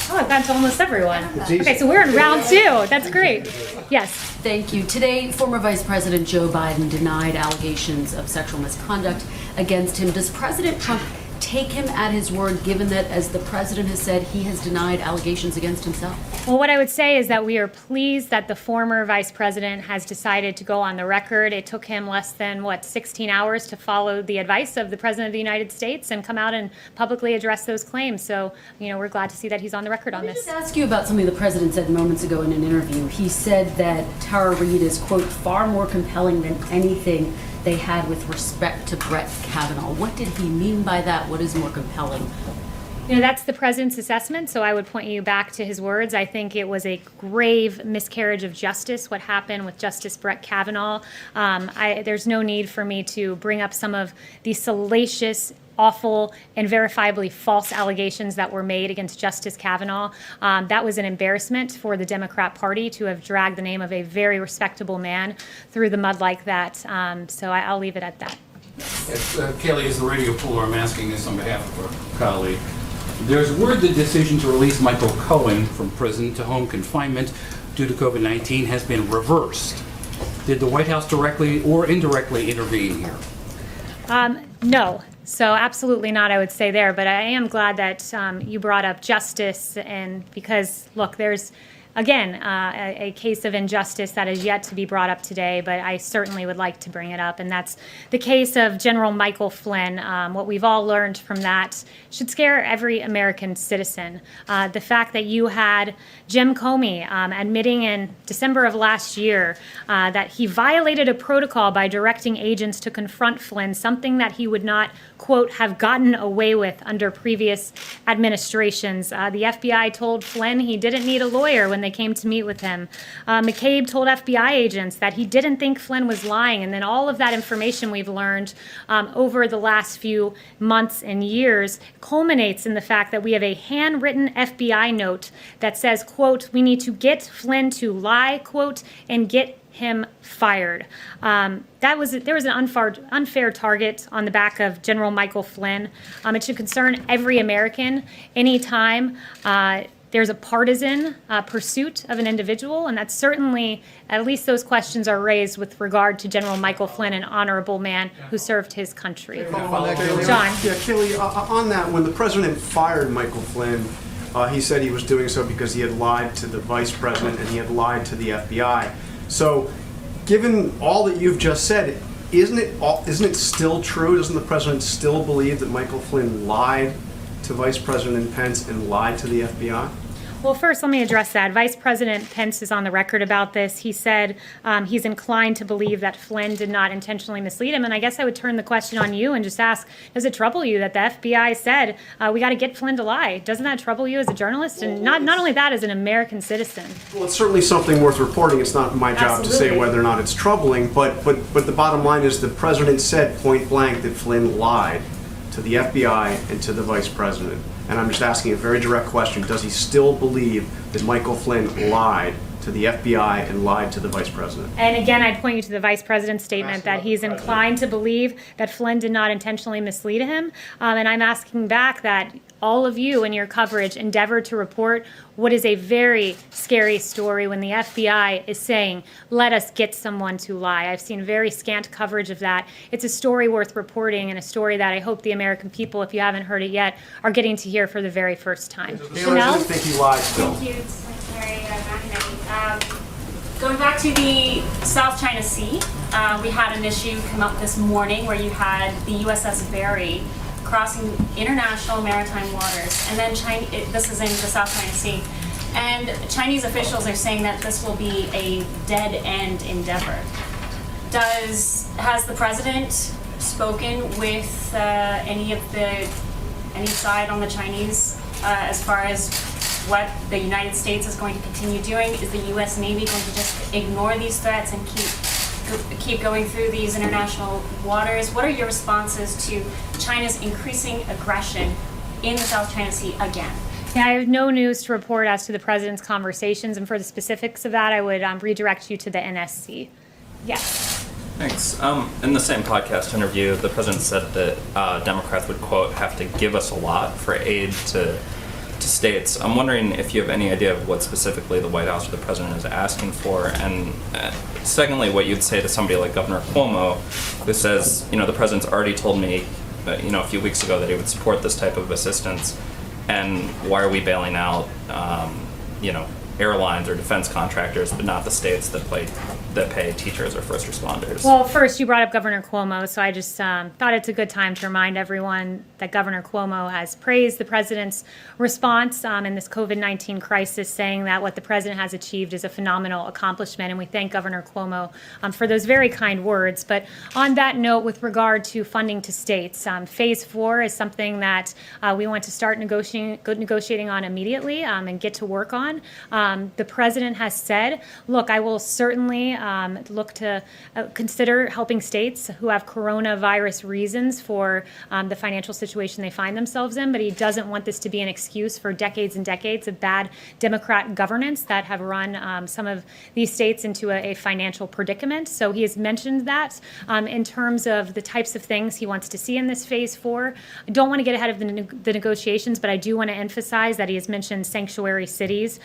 Speaker 11: Oh, I've gotten to almost everyone. Okay, so we're in round 2. That's great. Yes.
Speaker 14: Thank you. Today, former Vice President Joe Biden denied allegations of sexual misconduct against him. Does President Trump take him at his word, given that, as the president has said, he has denied allegations against himself?
Speaker 11: Well, what I would say is that we are pleased that the former vice president has decided to go on the record. It took him less than, 16 hours to follow the advice of the president of the United States and come out and publicly address those claims. So, we're glad to see that he's on the record on this.
Speaker 14: Let me just ask you about something the president said moments ago in an interview. He said that Tara Reade is, quote, far more compelling than anything they had with respect to Brett Kavanaugh. What did he mean by that? What is more compelling?
Speaker 11: That's the president's assessment, so I would point you back to his words. I think it was a grave miscarriage of justice, what happened with Justice Brett Kavanaugh. There's no need for me to bring up some of the salacious, awful, and verifiably false allegations that were made against Justice Kavanaugh. That was an embarrassment for the Democrat Party to have dragged the name of a very respectable man through the mud like that. So I'll leave it at that.
Speaker 20: Yes, Kayleigh, as the radio puller, I'm asking this on behalf of our colleague. There's word the decision to release Michael Cohen from prison to home confinement due to COVID-19 has been reversed. Did the White House directly or indirectly intervene here?
Speaker 11: No. So absolutely not, I would say there. But I am glad that you brought up justice, and because, look, there's, again, a case of injustice that is yet to be brought up today, but I certainly would like to bring it up, and that's the case of General Michael Flynn. What we've all learned from that should scare every American citizen. The fact that you had Jim Comey admitting in December of last year that he violated a protocol by directing agents to confront Flynn, something that he would not, quote, have gotten away with under previous administrations. The FBI told Flynn he didn't need a lawyer when when they came to meet with him. McCabe told FBI agents that he didn't think Flynn was lying, and then all of that information we've learned over the last few months and years culminates in the fact that we have a handwritten FBI note that says, quote, "We need to get Flynn to lie, quote, and get him fired." There was an unfair target on the back of General Michael Flynn. It should concern every American anytime there's a partisan pursuit of an individual, and that's certainly, at least those questions are raised with regard to General Michael Flynn, an honorable man who served his country. John.
Speaker 17: Yeah, Kayleigh, on that, when the president fired Michael Flynn, he said he was doing so because he had lied to the vice president and he had lied to the FBI. So, given all that you've just said, isn't it still true? Doesn't the president still believe that Michael Flynn lied to Vice President Pence and lied to the FBI?
Speaker 11: Well, first, let me address that. Vice President Pence is on the record about this. He said he's inclined to believe that Flynn did not intentionally mislead him. And I guess I would turn the question on you and just ask, does it trouble you that the FBI said, we got to get Flynn to lie? Doesn't that trouble you as a journalist? And not only that, as an American citizen.
Speaker 17: Well, it's certainly something worth reporting. It's not my job to say whether or not it's troubling. But the bottom line is the president said point blank that Flynn lied to the FBI and to the vice president. And I'm just asking a very direct question. Does he still believe that Michael Flynn lied to the FBI and lied to the vice president?
Speaker 11: And again, I'd point you to the vice president's statement that he's inclined to believe that Flynn did not intentionally mislead him. And I'm asking back that all of you in your coverage endeavor to report what is a very scary story when the FBI is saying, let us get someone to lie. I've seen very scant coverage of that. It's a story worth reporting and a story that I hope the American people, if you haven't heard it yet, are getting to hear for the very first time.
Speaker 17: Chanel? I think he lied still.
Speaker 3: Thank you, Secretary McEnany. Going back to the South China Sea, we had an issue come up this morning where you had the USS Barry crossing international maritime waters, and then this is in the South China Sea, and Chinese officials are saying that this will be a dead-end endeavor. Has the president spoken with any side on the Chinese as far as what the United States is going to continue doing? Is the U.S. Navy going to just ignore these threats and keep going through these international waters? What are your responses to China's increasing aggression in the South China Sea again?
Speaker 11: Yeah, I have no news to report as to the president's conversations, and for the specifics of that, I would redirect you to the NSC. Yes.
Speaker 6: Thanks. In the same podcast interview, the president said that Democrats would, quote, have to give us a lot for aid to states. I'm wondering if you have any idea of what specifically the White House or the president is asking for, and secondly, what you'd say to somebody like Governor Cuomo, who says, the president's already told me, a few weeks ago that he would support this type of assistance, and why are we bailing out, airlines or defense contractors, but not the states that pay teachers or first responders?
Speaker 11: Well, first, you brought up Governor Cuomo, so I just thought it's a good time to remind everyone that Governor Cuomo has praised the president's response in this COVID-19 crisis, saying that what the president has achieved is a phenomenal accomplishment, and we thank Governor Cuomo for those very kind words. But on that note, with regard to funding to states, Phase 4 is something that we want to start negotiating on immediately and get to work on. The president has said, look, I will certainly look to consider helping states who have coronavirus reasons for the financial situation they find themselves in, but he doesn't want this to be an excuse for decades and decades of bad Democrat governance that have run some of these states into a financial predicament. So he has mentioned that in terms of the types of things he wants to see in this Phase 4. I don't want to get ahead of the negotiations, but I do want to emphasize that he has mentioned sanctuary cities.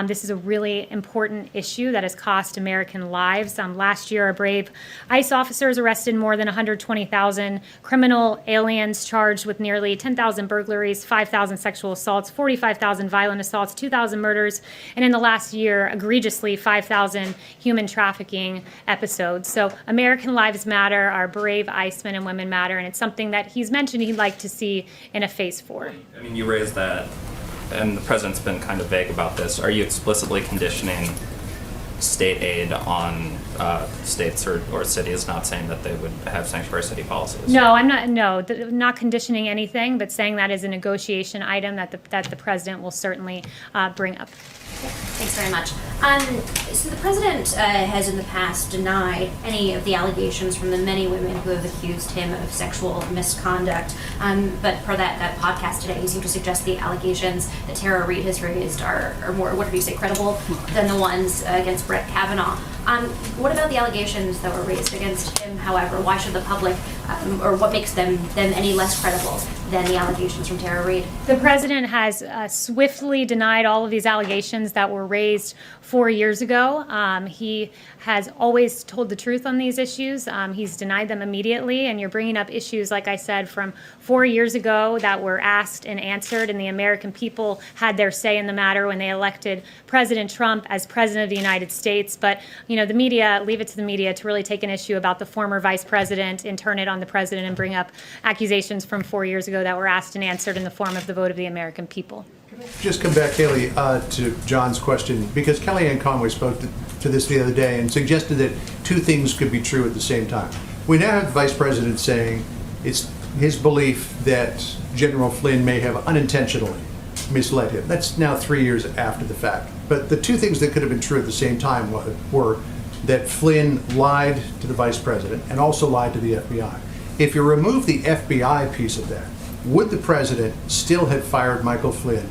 Speaker 11: This is a really important issue that has cost American lives. Last year, our brave ICE officers arrested more than 120,000 criminal aliens charged with nearly 10,000 burglaries, 5,000 sexual assaults, 45,000 violent assaults, 2,000 murders, and in the last year, egregiously, 5,000 human trafficking episodes. So American lives matter, our brave ICE men and women matter, and it's something that he's mentioned he'd like to see in a Phase 4.
Speaker 6: I mean, you raised that, and the president's been kind of vague about this. Are you explicitly conditioning state aid on states or cities not saying that they would have sanctuary city policies?
Speaker 11: No, I'm not. No, not conditioning anything, but saying that is a negotiation item that the president will certainly bring up. Yeah.
Speaker 16: Thanks very much. So the president has in the past denied any of the allegations from the many women who have accused him of sexual misconduct. But per that podcast today, he seemed to suggest the allegations that Tara Reid has raised are more, what did you say, credible than the ones against Brett Kavanaugh. What about the allegations that were raised against him, however? Why should the public, or what makes them any less credible than the allegations from Tara Reid?
Speaker 11: The president has swiftly denied all of these allegations that were raised 4 years ago. He has always told the truth on these issues. He's denied them immediately, and you're bringing up issues, like I said, from 4 years ago that were asked and answered, and the American people had their say in the matter when they elected President Trump as president of the United States. But, you know, the media, leave it to the media to really take an issue about the former vice president and turn it on the president and bring up accusations from 4 years ago that were asked and answered in the form of the vote of the American people.
Speaker 13: Just come back, Kayleigh, to John's question, because Kellyanne Conway spoke to this the other day and suggested that two things could be true at the same time. We now have the vice president saying it's his belief that General Flynn may have unintentionally misled him. That's now 3 years after the fact. But the two things that could have been true at the same time were that Flynn lied to the vice president and also lied to the FBI. If you remove the FBI piece of that, would the president still have fired Michael Flynn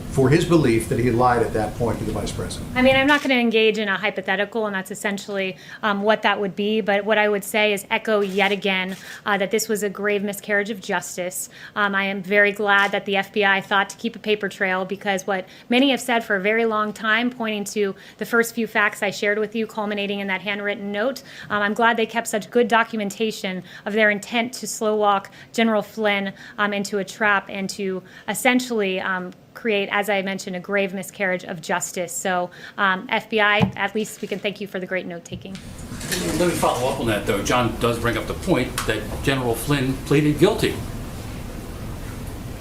Speaker 13: for his belief that he lied at that point to the vice president?
Speaker 11: I mean, I'm not going to engage in a hypothetical, and that's essentially what that would be. But what I would say is echo yet again that this was a grave miscarriage of justice. I am very glad that the FBI thought to keep a paper trail, because what many have said for a very long time, pointing to the first few facts I shared with you, culminating in that handwritten note, I'm glad they kept such good documentation of their intent to slow walk General Flynn into a trap and to essentially create, as I mentioned, a grave miscarriage of justice. So FBI, at least we can thank you for the great note-taking.
Speaker 20: Let me follow up on that, though. John does bring up the point that General Flynn pleaded guilty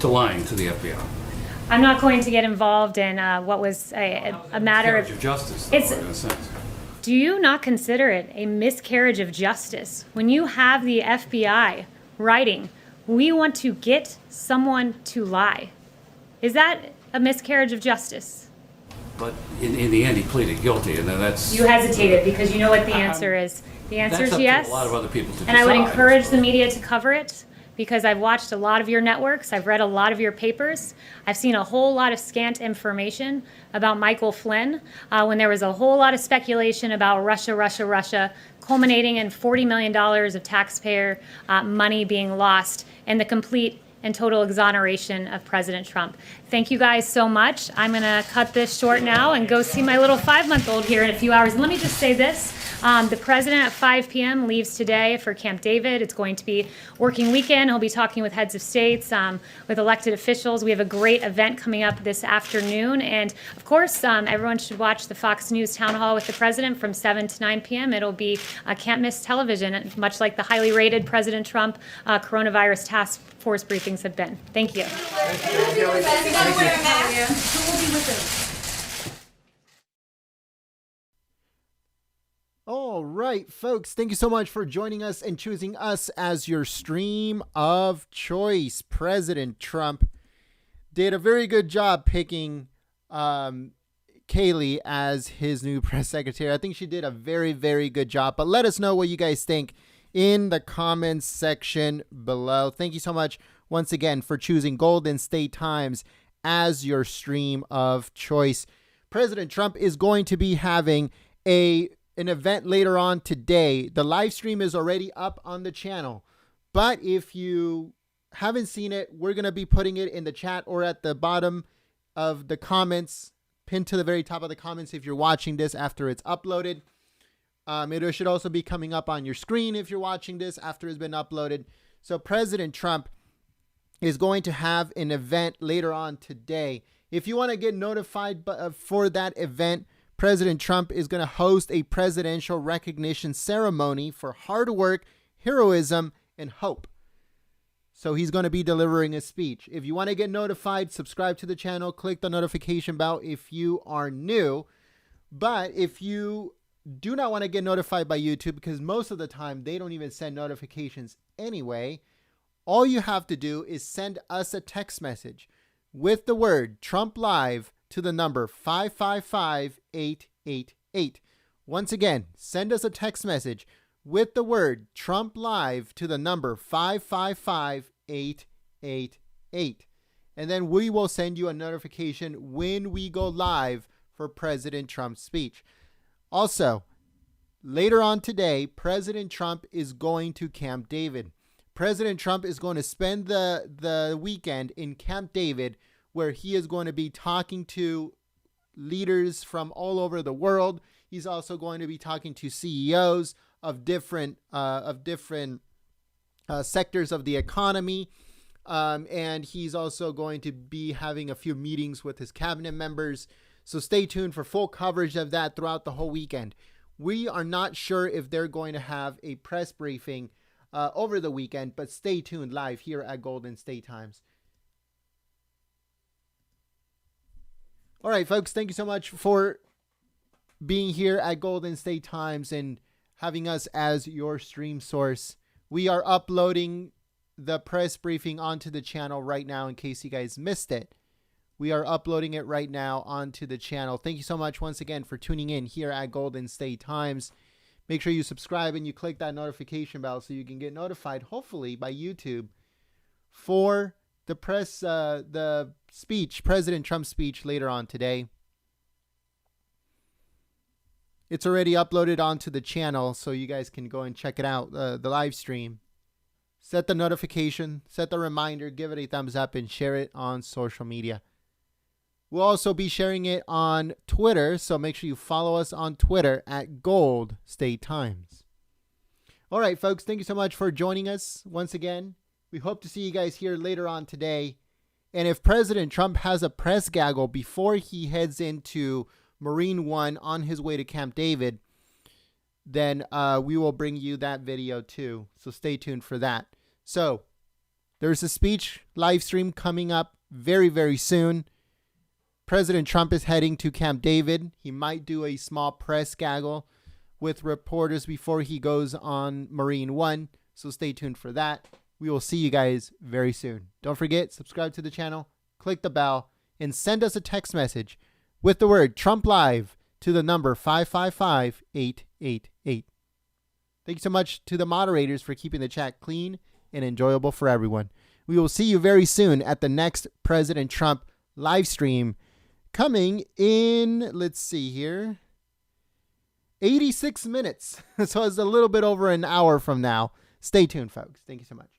Speaker 20: to lying to the FBI.
Speaker 11: I'm not going to get involved in what was a matter
Speaker 20: of justice, though, in a sense.
Speaker 11: Do you not consider it a miscarriage of justice when you have the FBI writing, "We want to get someone to lie"? Is that a miscarriage of justice?
Speaker 20: But in the end, he pleaded guilty, and then that's...
Speaker 11: You hesitated because you know what the answer is. The answer is yes.
Speaker 20: That's up to a lot of other people to decide.
Speaker 11: And I would encourage the media to cover it, because I've watched a lot of your networks. I've read a lot of your papers. I've seen a whole lot of scant information about Michael Flynn when there was a whole lot of speculation about Russia, culminating in $40 million of taxpayer money being lost and the complete and total exoneration of President Trump. Thank you guys so much. I'm gonna cut this short now and go see my little 5-month-old here in a few hours. And let me just say this, the president at 5 p.m. leaves today for Camp David. It's going to be working weekend. He'll be talking with heads of states, with elected officials. We have a great event coming up this afternoon. And of course, everyone should watch the Fox News Town Hall with the president from 7 to 9 p.m. It'll be can't miss television, much like the highly rated President Trump coronavirus task force briefings have been. Thank you.
Speaker 1: All right, folks, thank you so much for joining us and choosing us as your stream of choice. President Trump did a very good job picking Kayleigh as his new press secretary. I think she did a very, very good job. But let us know what you guys think in the comments section below. Thank you so much once again for choosing Golden State Times as your stream of choice. President Trump is going to be having an event later on today. The live stream is already up on the channel, but if you haven't seen it, we're going to be putting it in the chat or at the bottom of the comments, pinned to the very top of the comments if you're watching this after it's uploaded. It should also be coming up on your screen if you're watching this after it's been uploaded. So President Trump is going to have an event later on today. If you want to get notified for that event, President Trump is going to host a presidential recognition ceremony for hard work, heroism, and hope. So he's going to be delivering a speech. If you want to get notified, subscribe to the channel, click the notification bell if you are new. But if you do not want to get notified by YouTube, because most of the time they don't even send notifications anyway, all you have to do is send us a text message with the word Trump Live to the number 555-888. Once again, send us a text message with the word Trump Live to the number 555-888. And then we will send you a notification when we go live for President Trump's speech. Also, later on today, President Trump is going to Camp David. President Trump is going to spend the weekend in Camp David, where he is going to be talking to leaders from all over the world. He's also going to be talking to CEOs of different sectors of the economy. And he's also going to be having a few meetings with his cabinet members. So stay tuned for full coverage of that throughout the whole weekend. We are not sure if they're going to have a press briefing over the weekend, but stay tuned live here at Golden State Times. All right, folks, thank you so much for being here at Golden State Times and having us as your stream source. We are uploading the press briefing onto the channel right now in case you guys missed it. We are uploading it right now onto the channel. Thank you so much once again for tuning in here at Golden State Times. Make sure you subscribe and you click that notification bell so you can get notified, hopefully by YouTube, for the President Trump's speech later on today. It's already uploaded onto the channel, so you guys can go and check it out, the live stream. Set the notification, set the reminder, give it a thumbs up, and share it on social media. We'll also be sharing it on Twitter, so make sure you follow us on Twitter at Gold State Times. All right, folks, thank you so much for joining us once again. We hope to see you guys here later on today. And if President Trump has a press gaggle before he heads into Marine One on his way to Camp David, then we will bring you that video too. So stay tuned for that. So there's a speech live stream coming up very, very soon. President Trump is heading to Camp David. He might do a small press gaggle with reporters before he goes on Marine One. So stay tuned for that. We will see you guys very soon. Don't forget, subscribe to the channel, click the bell, and send us a text message with the word Trump Live to the number 555-888. Thank you so much to the moderators for keeping the chat clean and enjoyable for everyone. We will see you very soon at the next President Trump live stream coming in, let's see here, 86 minutes. So it's a little bit over an hour from now. Stay tuned, folks. Thank you so much.